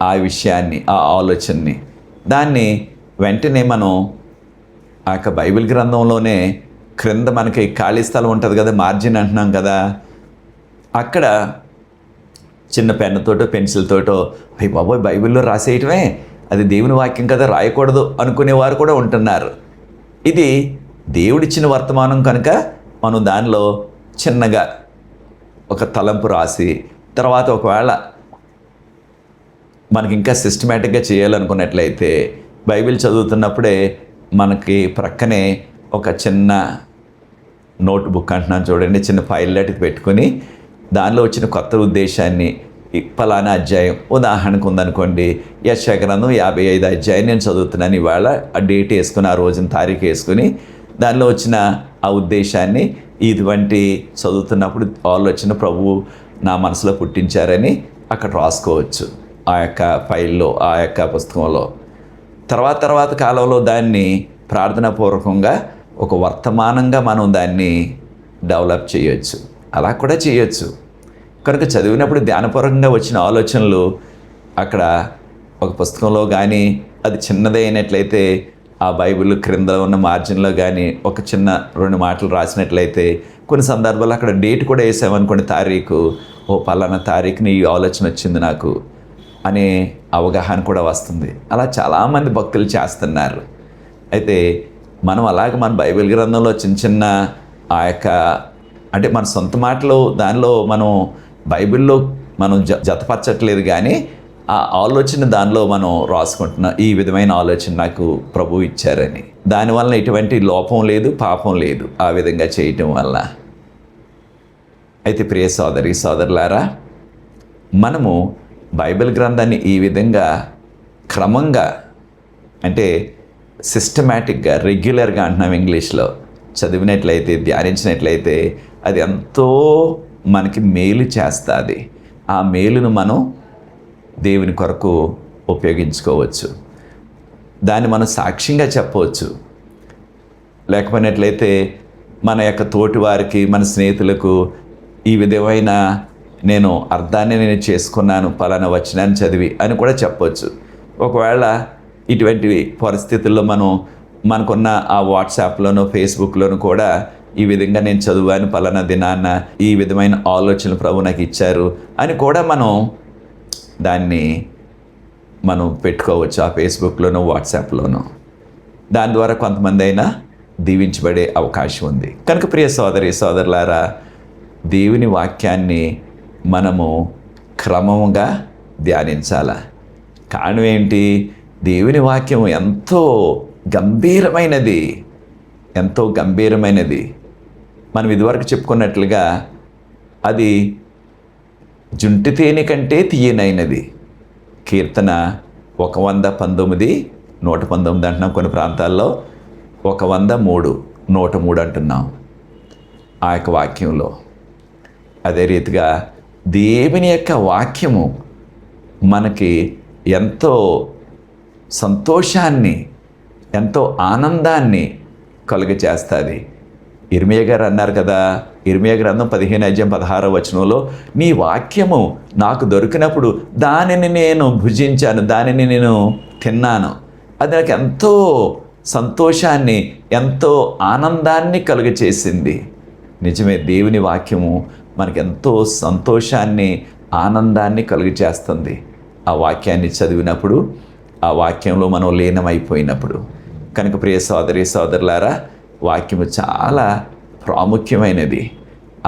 ఆ విషయాన్ని, ఆ ఆలోచనని. దాన్ని వెంటనే మనం ఆ యొక్క బైబిల్ గ్రంథంలోనే క్రింద మనకి ఖాళీ స్థలం ఉంటుంది కదా, మార్జిన్ అంటున్నాం కదా, అక్కడ చిన్న పెన్నుతోటో పెన్సిల్తోటో అయ్యి బాబోయ్ బైబిల్లో రాసేయటమే, అది దేవుని వాక్యం కదా రాయకూడదు అనుకునేవారు కూడా ఉంటున్నారు. ఇది దేవుడిచ్చిన వర్తమానం కనుక మనం దానిలో చిన్నగా ఒక తలంపు రాసి తర్వాత ఒకవేళ మనకి ఇంకా సిస్టమేటిక్గా చేయాలనుకున్నట్లయితే బైబిల్ చదువుతున్నప్పుడే మనకి ప్రక్కనే ఒక చిన్న నోట్ బుక్ అంటున్నాను చూడండి, చిన్న ఫైల్ లాంటిది పెట్టుకొని దానిలో వచ్చిన కొత్త ఉద్దేశాన్ని, పలానా అధ్యాయం ఉదాహరణకు ఉందనుకోండి, యెషయా గ్రంథం 55 అధ్యాయం నేను చదువుతున్నాను ఇవాళ, ఆ డేట్ వేసుకుని ఆ రోజున తారీఖు వేసుకుని దానిలో వచ్చిన ఆ ఉద్దేశాన్ని ఇటువంటి చదువుతున్నప్పుడు ఆలోచన ప్రభువు నా మనసులో పుట్టించారని అక్కడ రాసుకోవచ్చు ఆ యొక్క ఫైల్లో, ఆ యొక్క పుస్తకంలో. తర్వాత కాలంలో దాన్ని ప్రార్థనాపూర్వకంగా ఒక వర్తమానంగా మనం దాన్ని డెవలప్ చేయొచ్చు, అలా కూడా చేయొచ్చు. కనుక చదివినప్పుడు ధ్యానపూర్వకంగా వచ్చిన ఆలోచనలు అక్కడ ఒక పుస్తకంలో కానీ, అది చిన్నదే అయినట్లయితే ఆ బైబిల్ క్రింద ఉన్న మార్జిన్లో కానీ ఒక చిన్న 2 మాటలు రాసినట్లయితే కొన్ని సందర్భాల్లో అక్కడ డేట్ కూడా వేసామనుకోండి, తారీఖు, ఓ పలానా తారీఖుని ఈ ఆలోచన వచ్చింది నాకు అనే అవగాహన కూడా వస్తుంది. అలా చాలామంది భక్తులు చేస్తున్నారు. అయితే మనం అలాగే మన బైబిల్ గ్రంథంలో చిన్న ఆ యొక్క అంటే మన సొంత మాటలు దానిలో మనం బైబిల్లో మనం జతపరచట్లేదు, కానీ ఆ ఆలోచన దానిలో మనం రాసుకుంటున్నాం, ఈ విధమైన ఆలోచన నాకు ప్రభువు ఇచ్చారని. దానివల్ల ఎటువంటి లోపం లేదు, పాపం లేదు ఆ విధంగా చేయటం వల్ల. అయితే ప్రియ సోదరి సోదరులారా, మనము బైబిల్ గ్రంథాన్ని ఈ విధంగా క్రమంగా అంటే సిస్టమేటిక్గా, రెగ్యులర్గా అంటున్నాం ఇంగ్లీష్లో, చదివినట్లయితే, ధ్యానించినట్లయితే అది ఎంతో మనకి మేలు చేస్తుంది. ఆ మేలును మనం దేవుని కొరకు ఉపయోగించుకోవచ్చు, దాన్ని మనం సాక్ష్యంగా చెప్పవచ్చు. లేకపోయినట్లయితే మన యొక్క తోటి వారికి, మన స్నేహితులకు ఈ విధమైన నేను అర్థాన్ని నేను చేసుకున్నాను పలానా వచనాన్ని చదివి అని కూడా చెప్పవచ్చు. ఒకవేళ ఇటువంటి పరిస్థితుల్లో మనకున్న ఆ వాట్సాప్లోనో ఫేస్బుక్లోనూ కూడా ఈ విధంగా నేను చదివాను పలానా దినాన్న, ఈ విధమైన ఆలోచనలు ప్రభు నాకు ఇచ్చారు అని కూడా దాన్ని మనం పెట్టుకోవచ్చు ఆ ఫేస్బుక్లోనో వాట్సాప్లోనో. దాని ద్వారా కొంతమంది అయినా దీవించబడే అవకాశం ఉంది. కనుక ప్రియ సోదరి సోదరులారా, దేవుని వాక్యాన్ని మనము క్రమంగా ధ్యానించాల. కారణం ఏంటి? దేవుని వాక్యం ఎంతో గంభీరమైనది, ఎంతో గంభీరమైనది. మనం ఇదివరకు చెప్పుకున్నట్లుగా అది జుంటి తేనె కంటే తీయనైనది. కీర్తన 119, 119 అంటున్నాం, కొన్ని ప్రాంతాల్లో 103, 103 అంటున్నాం ఆ యొక్క వాక్యంలో. అదే రీతిగా దేవుని యొక్క వాక్యము మనకి ఎంతో సంతోషాన్ని, ఎంతో ఆనందాన్ని కలుగజేస్తుంది. ఇర్మియా గారు అన్నారు కదా, ఇర్మియా గ్రంథం 15:16 నీ వాక్యము నాకు దొరికినప్పుడు దానిని నేను భుజించాను, దానిని నేను తిన్నాను. అది నాకు ఎంతో సంతోషాన్ని, ఎంతో ఆనందాన్ని కలుగచేసింది. నిజమే, దేవుని వాక్యము మనకెంతో సంతోషాన్ని, ఆనందాన్ని కలుగచేస్తుంది. ఆ వాక్యాన్ని చదివినప్పుడు, ఆ వాక్యంలో మనం లీనమైపోయినప్పుడు. కనుక ప్రియ సోదరి సోదరులారా, వాక్యము చాలా ప్రాముఖ్యమైనది.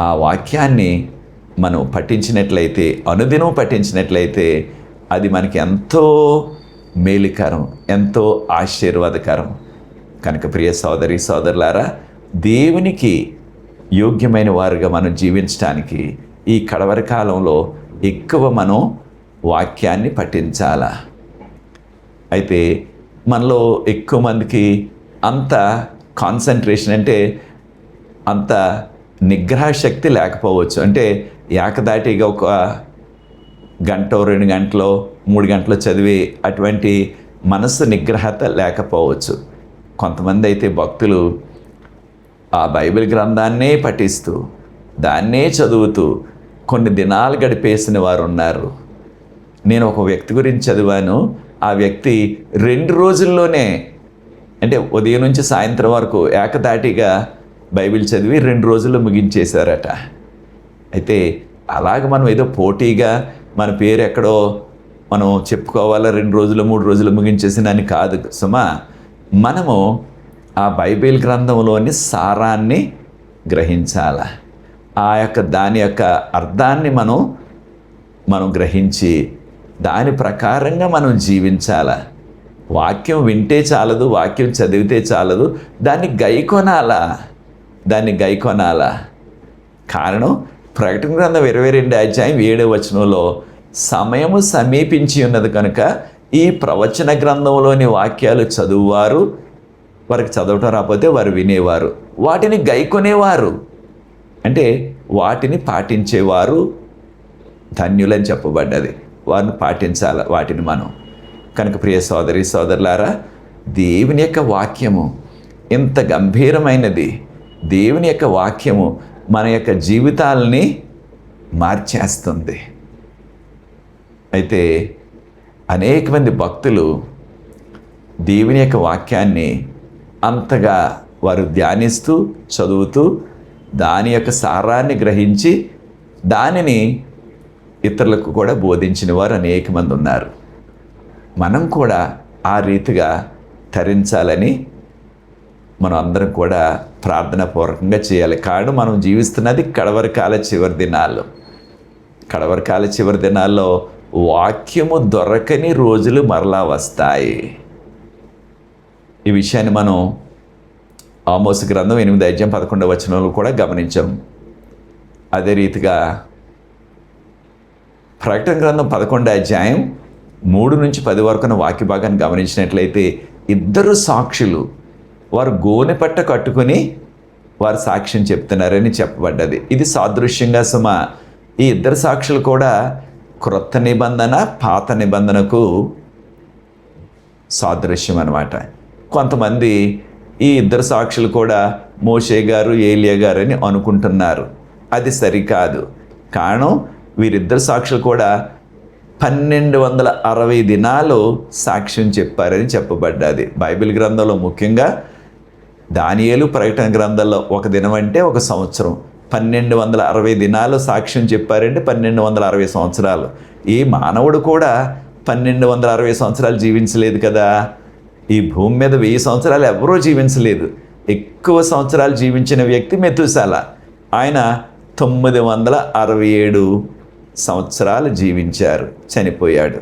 ఆ వాక్యాన్ని మనం పఠించినట్లయితే, అనుదినం పఠించినట్లయితే అది మనకి ఎంతో మేలుకరం, ఎంతో ఆశీర్వాదకరం. కనుక ప్రియ సోదరి సోదరులారా, దేవునికి యోగ్యమైన వారుగా మనం జీవించడానికి ఈ కడవరి కాలంలో ఎక్కువ మనం వాక్యాన్ని పఠించాలా. అయితే మనలో ఎక్కువ మందికి అంత కాన్సన్ట్రేషన్, అంటే అంత నిగ్రహ శక్తి లేకపోవచ్చు. అంటే ఏకదాటిగా ఒక గంట, 2 గంటలో, 3 గంటలో చదివే అటువంటి మనస్సు నిగ్రహత లేకపోవచ్చు. కొంతమంది అయితే భక్తులు ఆ బైబిల్ గ్రంథాన్నే పఠిస్తూ, దాన్నే చదువుతూ కొన్ని దినాలు గడిపేసిన వారు ఉన్నారు. నేను ఒక వ్యక్తి గురించి చదివాను. ఆ వ్యక్తి 2 రోజుల్లోనే, అంటే ఉదయం నుంచి సాయంత్రం వరకు ఏకదాటిగా బైబిల్ చదివి 2 రోజుల్లో ముగించేశారట. అయితే అలాగ మనం ఏదో పోటీగా మన పేరు ఎక్కడో మనం చెప్పుకోవాలా, 2 రోజులు 3 రోజులు ముగించేసినని కాదు సుమా. మనము ఆ బైబిల్ గ్రంథంలోని సారాన్ని గ్రహించాల. దాని యొక్క అర్థాన్ని మనం గ్రహించి దాని ప్రకారంగా మనం జీవించాల. వాక్యం వింటే చాలదు, వాక్యం చదివితే చాలదు, దాన్ని గైకొనాలా. కారణం, ప్రకటన గ్రంథం 22:7 సమయము సమీపించి ఉన్నది కనుక ఈ ప్రవచన గ్రంథంలోని వాక్యాలు చదువువారు, వారికి చదవటం రాకపోతే వారు వినేవారు, వాటిని గైకొనేవారు, అంటే వాటిని పాటించేవారు ధన్యులని చెప్పబడ్డది. వారిని పాటించాలి వాటిని మనం. కనుక ప్రియ సోదరి సోదరులారా, దేవుని యొక్క వాక్యము ఎంత గంభీరమైనది. దేవుని యొక్క వాక్యము మన యొక్క జీవితాలని మార్చేస్తుంది. అయితే అనేక మంది భక్తులు దేవుని యొక్క వాక్యాన్ని అంతగా వారు ధ్యానిస్తూ, చదువుతూ, దాని యొక్క సారాన్ని గ్రహించి దానిని ఇతరులకు కూడా బోధించిన వారు అనేక మంది ఉన్నారు. మనం కూడా ఆ రీతిగా తరించాలని మనం అందరం కూడా ప్రార్థనాపూర్వకంగా చేయాలి. కారణం, మనం జీవిస్తున్నది కడవరికాల చివరి దినాల్లో. కడవరికాల చివరి దినాల్లో వాక్యము దొరకని రోజులు మరలా వస్తాయి. ఈ విషయాన్ని మనం ఆమోసు గ్రంథం 8:11 కూడా గమనించాం. అదే రీతిగా ప్రకటన గ్రంథం 11:3-10 వరకున్న వాక్య భాగాన్ని గమనించినట్లయితే, 2 సాక్షులు వారు గోనెపట్ట కట్టుకుని వారు సాక్ష్యం చెప్తున్నారని చెప్పబడ్డది. ఇది సాదృశ్యంగా సుమా. ఈ 2 సాక్షులు కూడా క్రొత్త నిబంధన, పాత నిబంధనకు సాదృశ్యం అన్నమాట. కొంతమంది ఈ 2 సాక్షులు కూడా మోషే గారు, ఏలియా గారు అని అనుకుంటున్నారు. అది సరికాదు. కారణం, వీరిద్దరు సాక్షులు కూడా 1260 దినాలు సాక్ష్యం చెప్పారని చెప్పబడ్డది బైబిల్ గ్రంథంలో. ముఖ్యంగా దానియేలు, ప్రకటన గ్రంథంలో ఒక దినం అంటే ఒక సంవత్సరం. 1260 దినాలు సాక్ష్యం చెప్పారంటే 1260 సంవత్సరాలు. ఈ మానవుడు కూడా 1260 సంవత్సరాలు జీవించలేదు కదా. ఈ భూమి మీద 1000 సంవత్సరాలు ఎవరూ జీవించలేదు. ఎక్కువ సంవత్సరాలు జీవించిన వ్యక్తి మెతుసాల. ఆయన 967 సంవత్సరాలు జీవించారు, చనిపోయాడు.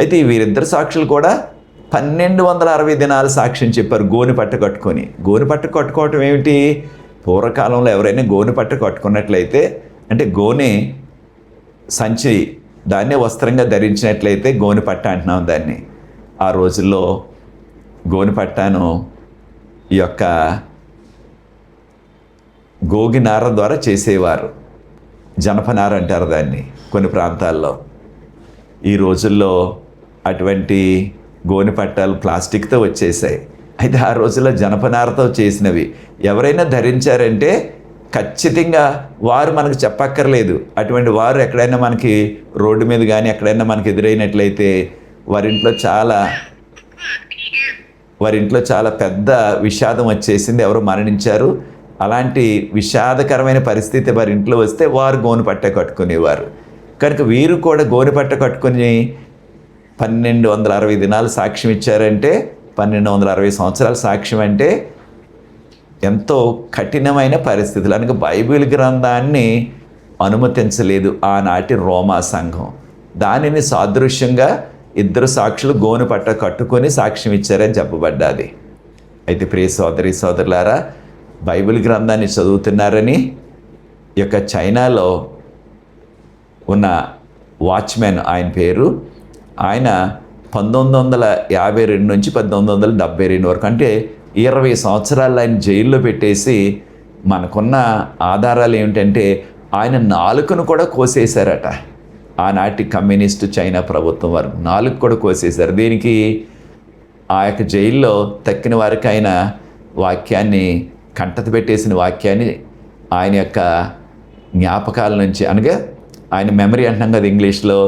అయితే వీరిద్దరు సాక్షులు కూడా 1260 దినాలు సాక్ష్యం చెప్పారు గోనెపట్ట కట్టుకొని. గోనెపట్ట కట్టుకోవటం ఏమిటి? పూర్వకాలంలో ఎవరైనా గోనెపట్ట కట్టుకున్నట్లయితే, అంటే గోనె సంచి, దాన్నే వస్త్రంగా ధరించినట్లయితే గోనెపట్ట అంటున్నాం దాన్ని. ఆ రోజుల్లో గోనెపట్టను ఈ యొక్క గోగినార ద్వారా చేసేవారు. జనపనార అంటారు దాన్ని. కొన్ని ప్రాంతాల్లో. ఈ రోజుల్లో అటువంటి గోనె పట్టాలు ప్లాస్టిక్తో వచ్చేసాయి. అయితే ఆ రోజుల్లో జనపనారతో చేసినవి ఎవరైనా ధరించారంటే ఖచ్చితంగా వారు మనకు చెప్పక్కర్లేదు. అటువంటి వారు ఎక్కడైనా మనకి రోడ్డు మీద కానీ ఎక్కడైనా మనకి ఎదురైనట్లయితే వారి ఇంట్లో చాలా పెద్ద విషాదం వచ్చేసింది, ఎవరు మరణించారు. అలాంటి విషాదకరమైన పరిస్థితి వారి ఇంట్లో వస్తే వారు గోనె పట్ట కట్టుకునేవారు. కనుక వీరు కూడా గోనె పట్ట కట్టుకుని 1260 దినాలు సాక్ష్యం ఇచ్చారంటే 1260 సంవత్సరాల సాక్ష్యం అంటే ఎంతో కఠినమైన పరిస్థితులు. అనగా బైబిల్ గ్రంథాన్ని అనుమతించలేదు ఆనాటి రోమా సంఘం. దానిని సాదృశ్యంగా 2 సాక్షులు గోనె పట్ట కట్టుకొని సాక్ష్యం ఇచ్చారని చెప్పబడ్డాది. అయితే ప్రియ సోదరి సోదరులారా, బైబిల్ గ్రంథాన్ని చదువుతున్నారని ఈ యొక్క చైనాలో ఉన్న వాచ్మెన్, ఆయన పేరు, ఆయన 1952 నుంచి 1972 వరకు, అంటే 20 సంవత్సరాలు ఆయన జైల్లో పెట్టేసి, మనకున్న ఆధారాలు ఏమిటంటే ఆయన నాలుకను కూడా కోసేశారట. ఆనాటి కమ్యూనిస్టు చైనా ప్రభుత్వం వారు నాలుగు కూడా కోసేశారు. దీనికి ఆ యొక్క జైల్లో తక్కిన వారికి ఆయన వాక్యాన్ని, కంటత పెట్టేసిన వాక్యాన్ని ఆయన యొక్క జ్ఞాపకాల నుంచి, అనగా ఆయన మెమరీ అంటున్నాం కదా ఇంగ్లీష్లో,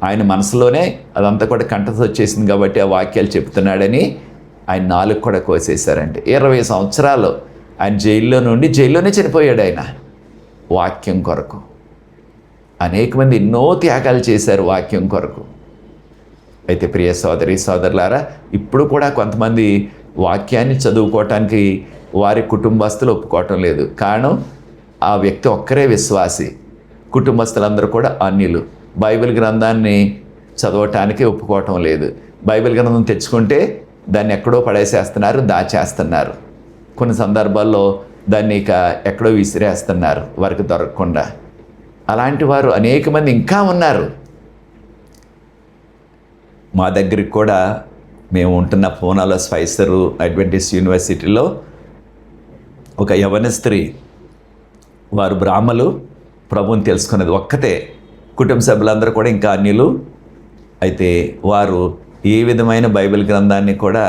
ఆయన మనసులోనే అదంతా కూడా కంటత వచ్చేసింది కాబట్టి ఆ వాక్యాలు చెప్తున్నాడని ఆయన నాలుగు కూడా కోసేశారంటే 20 సంవత్సరాలు ఆయన జైల్లోనే చనిపోయాడు ఆయన వాక్యం కొరకు. అనేక మంది ఎన్నో త్యాగాలు చేశారు వాక్యం కొరకు. అయితే ప్రియ సోదరి సోదరులారా, ఇప్పుడు కూడా కొంతమంది వాక్యాన్ని చదువుకోవటానికి వారి కుటుంబస్తులు ఒప్పుకోవటం లేదు. కారణం ఆ వ్యక్తి ఒక్కరే విశ్వాసి, కుటుంబస్తులందరూ కూడా అన్యులు. బైబిల్ గ్రంథాన్ని చదవటానికి ఒప్పుకోవటం లేదు. బైబిల్ గ్రంథం తెచ్చుకుంటే దాన్ని ఎక్కడో పడేసేస్తున్నారు, దాచేస్తున్నారు. కొన్ని సందర్భాల్లో దాన్ని ఇక ఎక్కడో విసిరేస్తున్నారు వారికి దొరకకుండా. అలాంటి వారు అనేక మంది ఇంకా ఉన్నారు. మా దగ్గరికి కూడా, మేము ఉంటున్న పూనాలో స్పైసరు అడ్వెంటిస్ట్ యూనివర్సిటీలో ఒక యవన స్త్రీ, వారు బ్రాహ్మలు, ప్రభువుని తెలుసుకున్నది ఒక్కతే, కుటుంబ సభ్యులందరూ కూడా ఇంకా అన్యులు. అయితే వారు ఏ విధమైన బైబిల్ గ్రంథాన్ని కూడా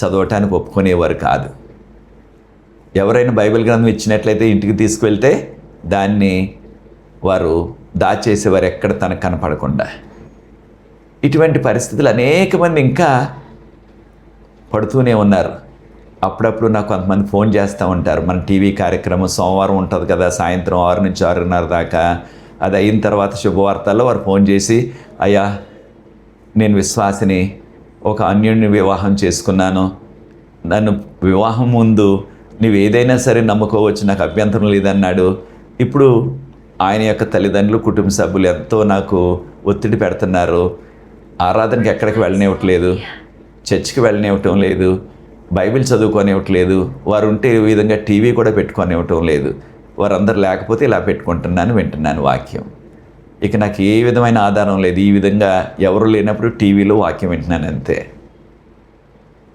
చదవటానికి ఒప్పుకునేవారు కాదు. ఎవరైనా బైబిల్ గ్రంథం ఇచ్చినట్లయితే ఇంటికి తీసుకువెళ్తే దాన్ని వారు దాచేసేవారు, ఎక్కడ తనకు కనపడకుండా. ఇటువంటి పరిస్థితులు అనేక మంది ఇంకా పడుతూనే ఉన్నారు. అప్పుడప్పుడు నాకు కొంతమంది ఫోన్ చేస్తూ ఉంటారు. మన టీవీ కార్యక్రమం సోమవారం ఉంటుంది కదా, సాయంత్రం 6 నుంచి 6:30 దాకా. అది అయిన తర్వాత శుభవార్తల్లో వారు ఫోన్ చేసి, అయ్యా నేను విశ్వాసిని, ఒక అన్యుడిని వివాహం చేసుకున్నాను, నన్ను వివాహం ముందు నువ్వు ఏదైనా సరే నమ్ముకోవచ్చు, నాకు అభ్యంతరం లేదన్నాడు. ఇప్పుడు ఆయన యొక్క తల్లిదండ్రులు, కుటుంబ సభ్యులు ఎంతో నాకు ఒత్తిడి పెడుతున్నారు. ఆరాధనకి ఎక్కడికి వెళ్ళనివ్వట్లేదు, చర్చికి వెళ్ళనివ్వటం లేదు, బైబిల్ చదువుకోనివ్వట్లేదు. వారు ఉంటే ఈ విధంగా టీవీ కూడా పెట్టుకోనివ్వటం లేదు. వారందరూ లేకపోతే ఇలా పెట్టుకుంటున్నాను, వింటున్నాను వాక్యం. ఇక నాకు ఏ విధమైన ఆధారం లేదు, ఈ విధంగా ఎవరు లేనప్పుడు టీవీలో వాక్యం వింటున్నాను అంతే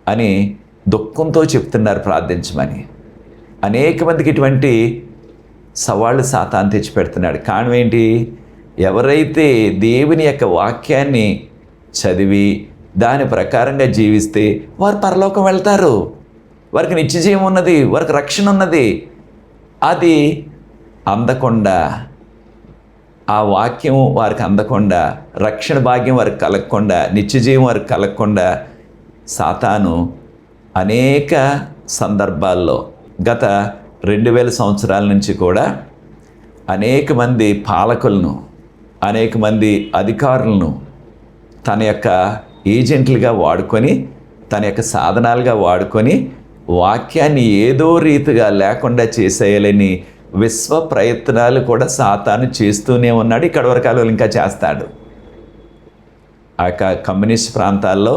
అని దుఃఖంతో చెప్తున్నారు ప్రార్థించమని. అనేక మందికి ఇటువంటి సవాళ్ళు సాతాను తెచ్చిపెడుతున్నాడు. కారణం ఏంటి? ఎవరైతే దేవుని యొక్క వాక్యాన్ని చదివి దాని ప్రకారంగా జీవిస్తే వారు పరలోకం వెళ్తారు, వారికి నిత్యజీవం ఉన్నది, వారికి రక్షణ ఉన్నది. అది అందకుండా, ఆ వాక్యం వారికి అందకుండా, రక్షణ భాగ్యం వారికి కలగకుండా, నిత్యజీవం వారికి కలగకుండా సాతాను అనేక సందర్భాల్లో గత 2000 సంవత్సరాల నుంచి కూడా అనేక మంది పాలకులను, అనేక మంది అధికారులను తన యొక్క ఏజెంట్లుగా వాడుకొని, తన యొక్క సాధనాలుగా వాడుకొని వాక్యాన్ని ఏదో రీతిగా లేకుండా చేసేయాలని విశ్వ ప్రయత్నాలు కూడా సాతాను చేస్తూనే ఉన్నాడు. ఇక్కడ వరకు ఇంకా చేస్తాడు. ఆ కమ్యూనిస్ట్ ప్రాంతాల్లో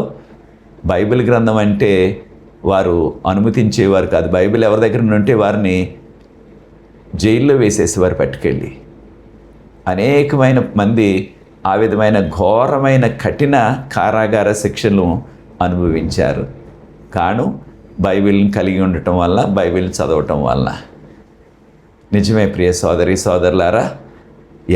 బైబిల్ గ్రంథం అంటే వారు అనుమతించేవారు కాదు. బైబిల్ ఎవరి దగ్గర ఉంటే వారిని జైల్లో వేసేసేవారు పట్టుకెళ్ళి. అనేకమైన మంది ఆ విధమైన ఘోరమైన కఠిన కారాగార శిక్షను అనుభవించారు. కారణం బైబిల్ని కలిగి ఉండటం వల్ల, బైబిల్ని చదవటం వల్ల. నిజమే ప్రియ సోదరి సోదరులారా,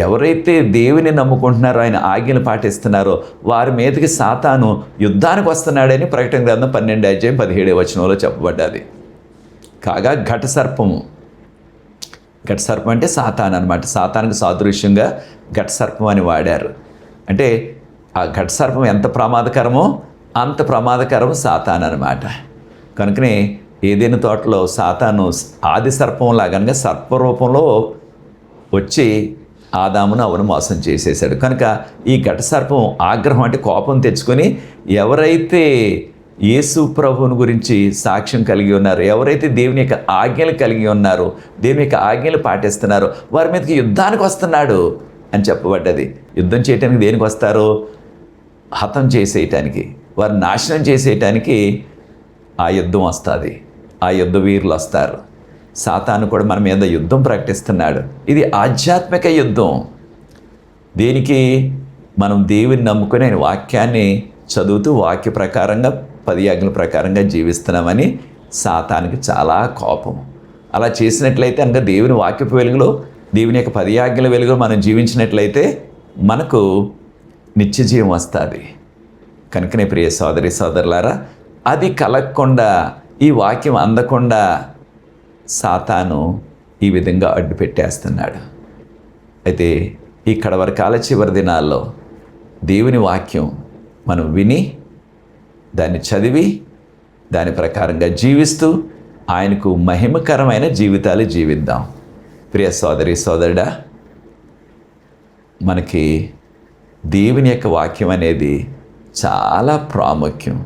ఎవరైతే దేవుని నమ్ముకుంటున్నారో, ఆయన ఆజ్ఞలు పాటిస్తున్నారో వారి మీదకి సాతాను యుద్ధానికి వస్తున్నాడని ప్రకటన గ్రంథం 12:17 చెప్పబడ్డది. కాగా ఘట సర్పం అంటే సాతాను అనమాట. సాతానికి సాదృశ్యంగా ఘట సర్పం అని వాడారు. అంటే ఆ ఘట సర్పం ఎంత ప్రమాదకరమో అంత ప్రమాదకరం సాతాను అనమాట. కనుకనే ఏదైనా తోటలో సాతాను ఆది సర్పం లాగా సర్పరూపంలో వచ్చి ఆదామును అవును మోసం చేసేసాడు. కనుక ఈ ఘట సర్పం ఆగ్రహం అంటే కోపం తెచ్చుకొని ఎవరైతే యేసు ప్రభువుని గురించి సాక్ష్యం కలిగి ఉన్నారు, ఎవరైతే దేవుని యొక్క ఆజ్ఞలు కలిగి ఉన్నారో, దేవుని యొక్క ఆజ్ఞలు పాటిస్తున్నారో వారి మీదకి యుద్ధానికి వస్తున్నాడు అని చెప్పబడ్డది. యుద్ధం చేయటానికి దేనికి వస్తారు? హతం చేసేయటానికి, వారు నాశనం చేసేయటానికి ఆ యుద్ధం వస్తుంది. ఆ యుద్ధ వీరులు వస్తారు. సాతాను కూడా మన మీద యుద్ధం ప్రకటిస్తున్నాడు. ఇది ఆధ్యాత్మిక యుద్ధం. దేనికి? మనం దేవుని నమ్ముకుని ఆయన వాక్యాన్ని చదువుతూ వాక్య ప్రకారంగా 10 ఆజ్ఞల ప్రకారంగా జీవిస్తున్నామని సాతానికి చాలా కోపం. అలా చేసినట్లయితే అనగా దేవుని వాక్యపు వెలుగులో, దేవుని యొక్క 10 ఆజ్ఞల వెలుగులో మనం జీవించినట్లయితే మనకు నిత్య జీవం వస్తుంది. కనుకనే ప్రియ సోదరి సోదరులారా, అది కలగకుండా, ఈ వాక్యం అందకుండా సాతాను ఈ విధంగా అడ్డు పెట్టేస్తున్నాడు. అయితే ఈ కడవరకాల చివరి దినాల్లో దేవుని వాక్యం మనం విని దాన్ని చదివి దాని ప్రకారంగా జీవిస్తూ ఆయనకు మహిమకరమైన జీవితాలు జీవిద్దాం. ప్రియ సోదరి సోదరుడా, మనకి దేవుని యొక్క వాక్యం అనేది చాలా ప్రాముఖ్యం.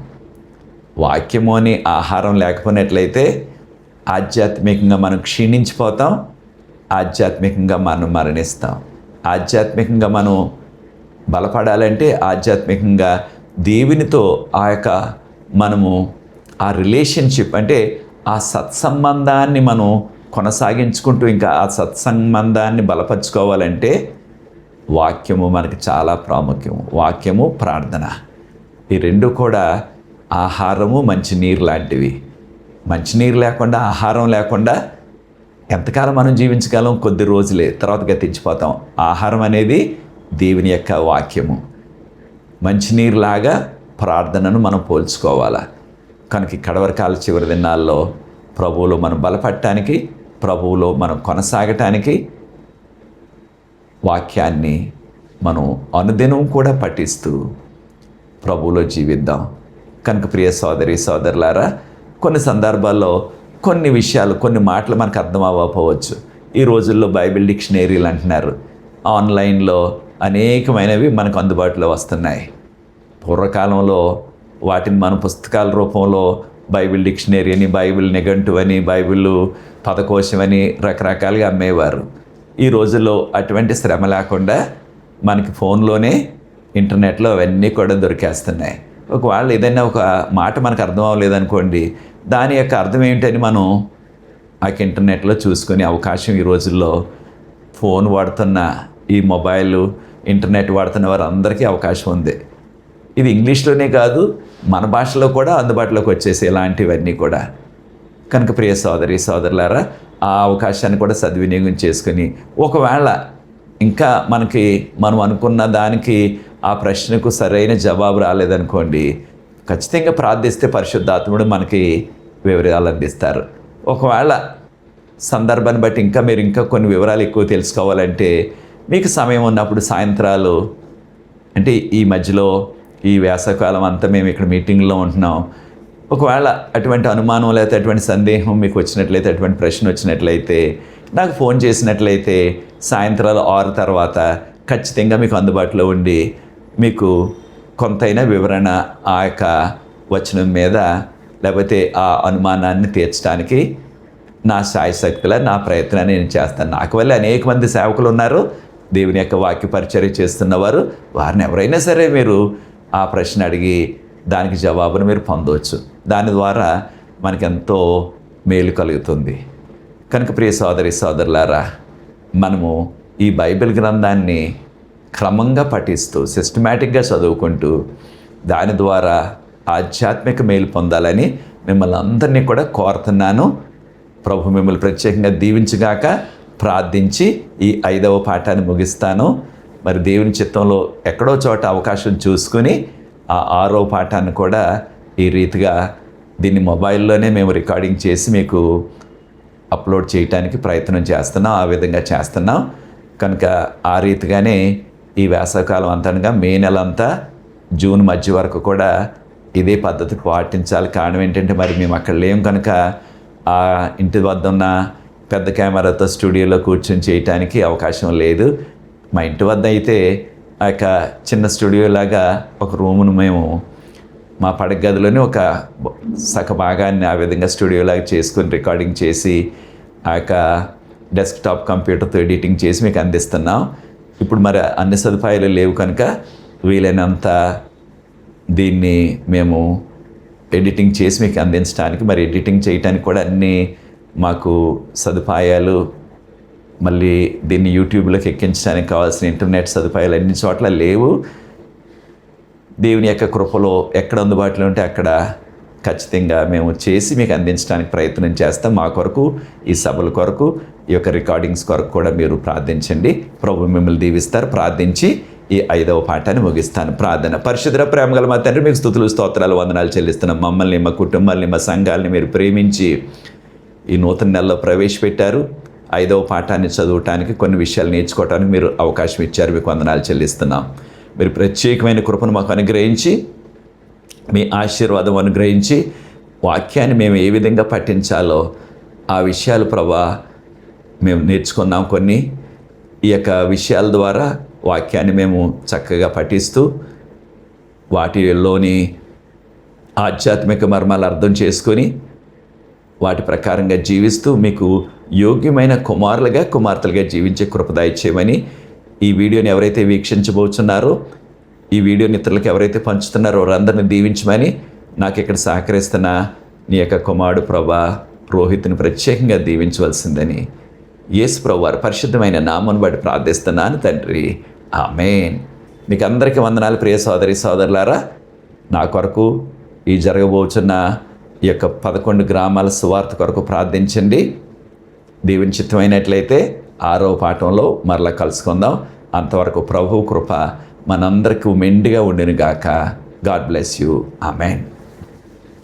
వాక్యము అని ఆహారం లేకపోయినట్లయితే ఆధ్యాత్మికంగా మనం క్షీణించిపోతాం, ఆధ్యాత్మికంగా మనం మరణిస్తాం. ఆధ్యాత్మికంగా మనం బలపడాలంటే ఆధ్యాత్మికంగా దేవునితో మనము ఆ రిలేషన్షిప్ అంటే ఆ సత్సంబంధాన్ని మనం కొనసాగించుకుంటూ ఇంకా ఆ సత్సంబంధాన్ని బలపరుచుకోవాలంటే వాక్యము మనకి చాలా ప్రాముఖ్యం. వాక్యము, ప్రార్థన, ఈ రెండు కూడా ఆహారము, మంచినీరు లాంటివి. మంచినీరు లేకుండా, ఆహారం లేకుండా ఎంతకాలం మనం జీవించగలం? కొద్ది రోజులే, తర్వాత గతించిపోతాం. ఆహారం అనేది దేవుని యొక్క వాక్యము. మంచినీరులాగా ప్రార్థనను మనం పోల్చుకోవాలి. కనుక కడవరకాల చివరి దినాల్లో ప్రభువులో మనం బలపడటానికి, ప్రభువులో మనం కొనసాగటానికి వాక్యాన్ని మనం అనుదినం కూడా పఠిస్తూ ప్రభువులో జీవిద్దాం. కనుక ప్రియ సోదరి సోదరులారా, కొన్ని సందర్భాల్లో కొన్ని విషయాలు, కొన్ని మాటలు మనకు అర్థం అవ్వకపోవచ్చు. ఈ రోజుల్లో బైబిల్ డిక్షనరీలు అంటున్నారు. ఆన్లైన్లో అనేకమైనవి మనకు అందుబాటులో వస్తున్నాయి. పూర్వకాలంలో వాటిని మన పుస్తకాల రూపంలో బైబిల్ డిక్షనరీ అని, బైబిల్ నిఘంటు అని, బైబిల్ పదకోశం అని రకరకాలుగా అమ్మేవారు. ఈ రోజుల్లో అటువంటి శ్రమ లేకుండా మనకి ఫోన్లోనే, ఇంటర్నెట్లో అవన్నీ కూడా దొరికేస్తున్నాయి. ఒకవేళ ఏదైనా ఒక మాట మనకు అర్థం అవ్వలేదనుకోండి, దాని యొక్క అర్థం ఏంటని మనం ఆ ఇంటర్నెట్లో చూసుకునే అవకాశం ఈ రోజుల్లో ఫోన్ వాడుతున్న, ఈ మొబైల్, ఇంటర్నెట్ వాడుతున్న వారందరికీ అవకాశం ఉంది. ఇది ఇంగ్లీష్లోనే కాదు, మన భాషలో కూడా అందుబాటులోకి వచ్చేసి ఇలాంటివన్నీ కూడా. కనుక ప్రియ సోదరి సోదరులారా, ఆ అవకాశాన్ని కూడా సద్వినియోగం చేసుకుని, ఒకవేళ ఇంకా మనం అనుకున్న దానికి ఆ ప్రశ్నకు సరైన జవాబు రాలేదనుకోండి, ఖచ్చితంగా ప్రార్థిస్తే పరిశుద్ధాత్ముడు మనకి వివరాలు అందిస్తారు. ఒకవేళ సందర్భాన్ని బట్టి మీరు ఇంకా కొన్ని వివరాలు ఎక్కువ తెలుసుకోవాలంటే మీకు సమయం ఉన్నప్పుడు సాయంత్రాలు, అంటే ఈ మధ్యలో ఈ వేసవకాలం అంతా మేము ఇక్కడ మీటింగ్లో ఉంటున్నాం, ఒకవేళ అటువంటి అనుమానం లేకపోతే అటువంటి సందేహం మీకు వచ్చినట్లయితే, అటువంటి ప్రశ్న వచ్చినట్లయితే నాకు ఫోన్ చేసినట్లయితే సాయంత్రాలు 6 తర్వాత ఖచ్చితంగా మీకు అందుబాటులో ఉండి మీకు కొంతైనా వివరణ ఆ యొక్క వచనం మీద లేకపోతే ఆ అనుమానాన్ని తీర్చడానికి నా శాయశక్తిలా నా ప్రయత్నాన్ని నేను చేస్తాను. నాకు వల్ల అనేక మంది సేవకులు ఉన్నారు, దేవుని యొక్క వాక్య పరిచర్య చేస్తున్నవారు. వారిని ఎవరైనా సరే మీరు ఆ ప్రశ్న అడిగి దానికి జవాబును మీరు పొందవచ్చు. దాని ద్వారా మనకెంతో మేలు కలుగుతుంది. కనుక ప్రియ సోదరి సోదరులారా, మనము ఈ బైబిల్ గ్రంథాన్ని క్రమంగా పఠిస్తూ సిస్టమేటిక్గా చదువుకుంటూ దాని ద్వారా ఆధ్యాత్మిక మేలు పొందాలని మిమ్మల్ని అందరినీ కూడా కోరుతున్నాను. ప్రభు మిమ్మల్ని ప్రత్యేకంగా దీవించుగాక. ప్రార్థించి ఈ 5వ పాఠాన్ని ముగిస్తాను. మరి దేవుని చిత్తంలో ఎక్కడో చోట అవకాశం చూసుకుని ఆ 6వ పాఠాన్ని కూడా ఈ రీతిగా దీన్ని మొబైల్లోనే మేము రికార్డింగ్ చేసి మీకు అప్లోడ్ చేయడానికి ప్రయత్నం చేస్తున్నాం. ఆ విధంగా చేస్తున్నాం. కనుక ఆ రీతిగానే ఈ వేసవకాలం అంతగా మే నెల అంతా జూన్ మధ్య వరకు కూడా ఇదే పద్ధతి పాటించాలి. కారణం ఏంటంటే మరి మేము అక్కడ లేం కనుక ఆ ఇంటి వద్ద ఉన్న పెద్ద కెమెరాతో స్టూడియోలో కూర్చొని చేయటానికి అవకాశం లేదు. మా ఇంటి వద్ద అయితే ఆ యొక్క చిన్న స్టూడియో లాగా ఒక రూమును మేము మా పడక గదిలోనే ఒక సగ భాగాన్ని ఆ విధంగా స్టూడియోలాగా చేసుకొని రికార్డింగ్ చేసి ఆ యొక్క డెస్క్టాప్ కంప్యూటర్తో ఎడిటింగ్ చేసి మీకు అందిస్తున్నాం. ఇప్పుడు మరి అన్ని సదుపాయాలు లేవు కనుక వీలైనంత దీన్ని మేము ఎడిటింగ్ చేసి మీకు అందించడానికి, మరి ఎడిటింగ్ చేయడానికి కూడా అన్నీ మాకు సదుపాయాలు, మళ్ళీ దీన్ని యూట్యూబ్లోకి ఎక్కించడానికి కావాల్సిన ఇంటర్నెట్ సదుపాయాలు అన్ని చోట్ల లేవు. దేవుని యొక్క కృపలో ఎక్కడ అందుబాటులో ఉంటే అక్కడ ఖచ్చితంగా మేము చేసి మీకు అందించడానికి ప్రయత్నం చేస్తాం. మా కొరకు, ఈ సభల కొరకు, ఈ యొక్క రికార్డింగ్స్ కొరకు కూడా మీరు ప్రార్థించండి. ప్రభు మిమ్మల్ని దీవిస్తారు. ప్రార్థించి ఈ 5వ పాఠాన్ని ముగిస్తాను. ప్రార్థన. పరిశుద్ధ ప్రేమగల మా తండ్రి, మీకు స్తుతులు, స్తోత్రాలు, వందనాలు చెల్లిస్తున్నాం. మమ్మల్ని, మా కుటుంబాలని, మా సంఘాలని మీరు ప్రేమించి ఈ నూతన నెలలో ప్రవేశపెట్టారు. 5వ పాఠాన్ని చదవటానికి, కొన్ని విషయాలు నేర్చుకోవడానికి మీరు అవకాశం ఇచ్చారు. మీకు వందనాలు చెల్లిస్తున్నాం. మీరు ప్రత్యేకమైన కృపను మాకు అనుగ్రహించి, మీ ఆశీర్వాదం అనుగ్రహించి, వాక్యాన్ని మేము ఏ విధంగా పఠించాలో ఆ విషయాలు ప్రభా మేము నేర్చుకున్నాం. కొన్ని ఈ యొక్క విషయాల ద్వారా వాక్యాన్ని మేము చక్కగా పఠిస్తూ వాటిలోని ఆధ్యాత్మిక మర్మాలు అర్థం చేసుకొని వాటి ప్రకారంగా జీవిస్తూ మీకు యోగ్యమైన కుమారులుగా, కుమార్తెలుగా జీవించే కృప దయచేయమని, ఈ వీడియోని ఎవరైతే వీక్షించబోతున్నారో, ఈ వీడియోని ఇతరులకు ఎవరైతే పంచుతున్నారో వారందరిని దీవించమని, నాకు ఇక్కడ సహకరిస్తున్న నీ యొక్క కుమారుడు ప్రభా రోహిత్ని ప్రత్యేకంగా దీవించవలసిందని యేసు ప్రభు వారి పరిశుద్ధమైన నామమును బట్టి ప్రార్థిస్తున్నాను తండ్రి. ఆమేన్. మీకు అందరికీ వందనాలు ప్రియ సోదరి సోదరులారా. నా కొరకు ఈ జరగబోతున్న ఈ యొక్క 11 గ్రామాల సువార్త కొరకు ప్రార్థించండి. దేవుని చిత్తమైనట్లయితే 6వ పాఠంలో మరలా కలుసుకుందాం. అంతవరకు ప్రభు కృప మనందరికీ మెండుగా ఉండును గాక. God bless you. ఆమేన్.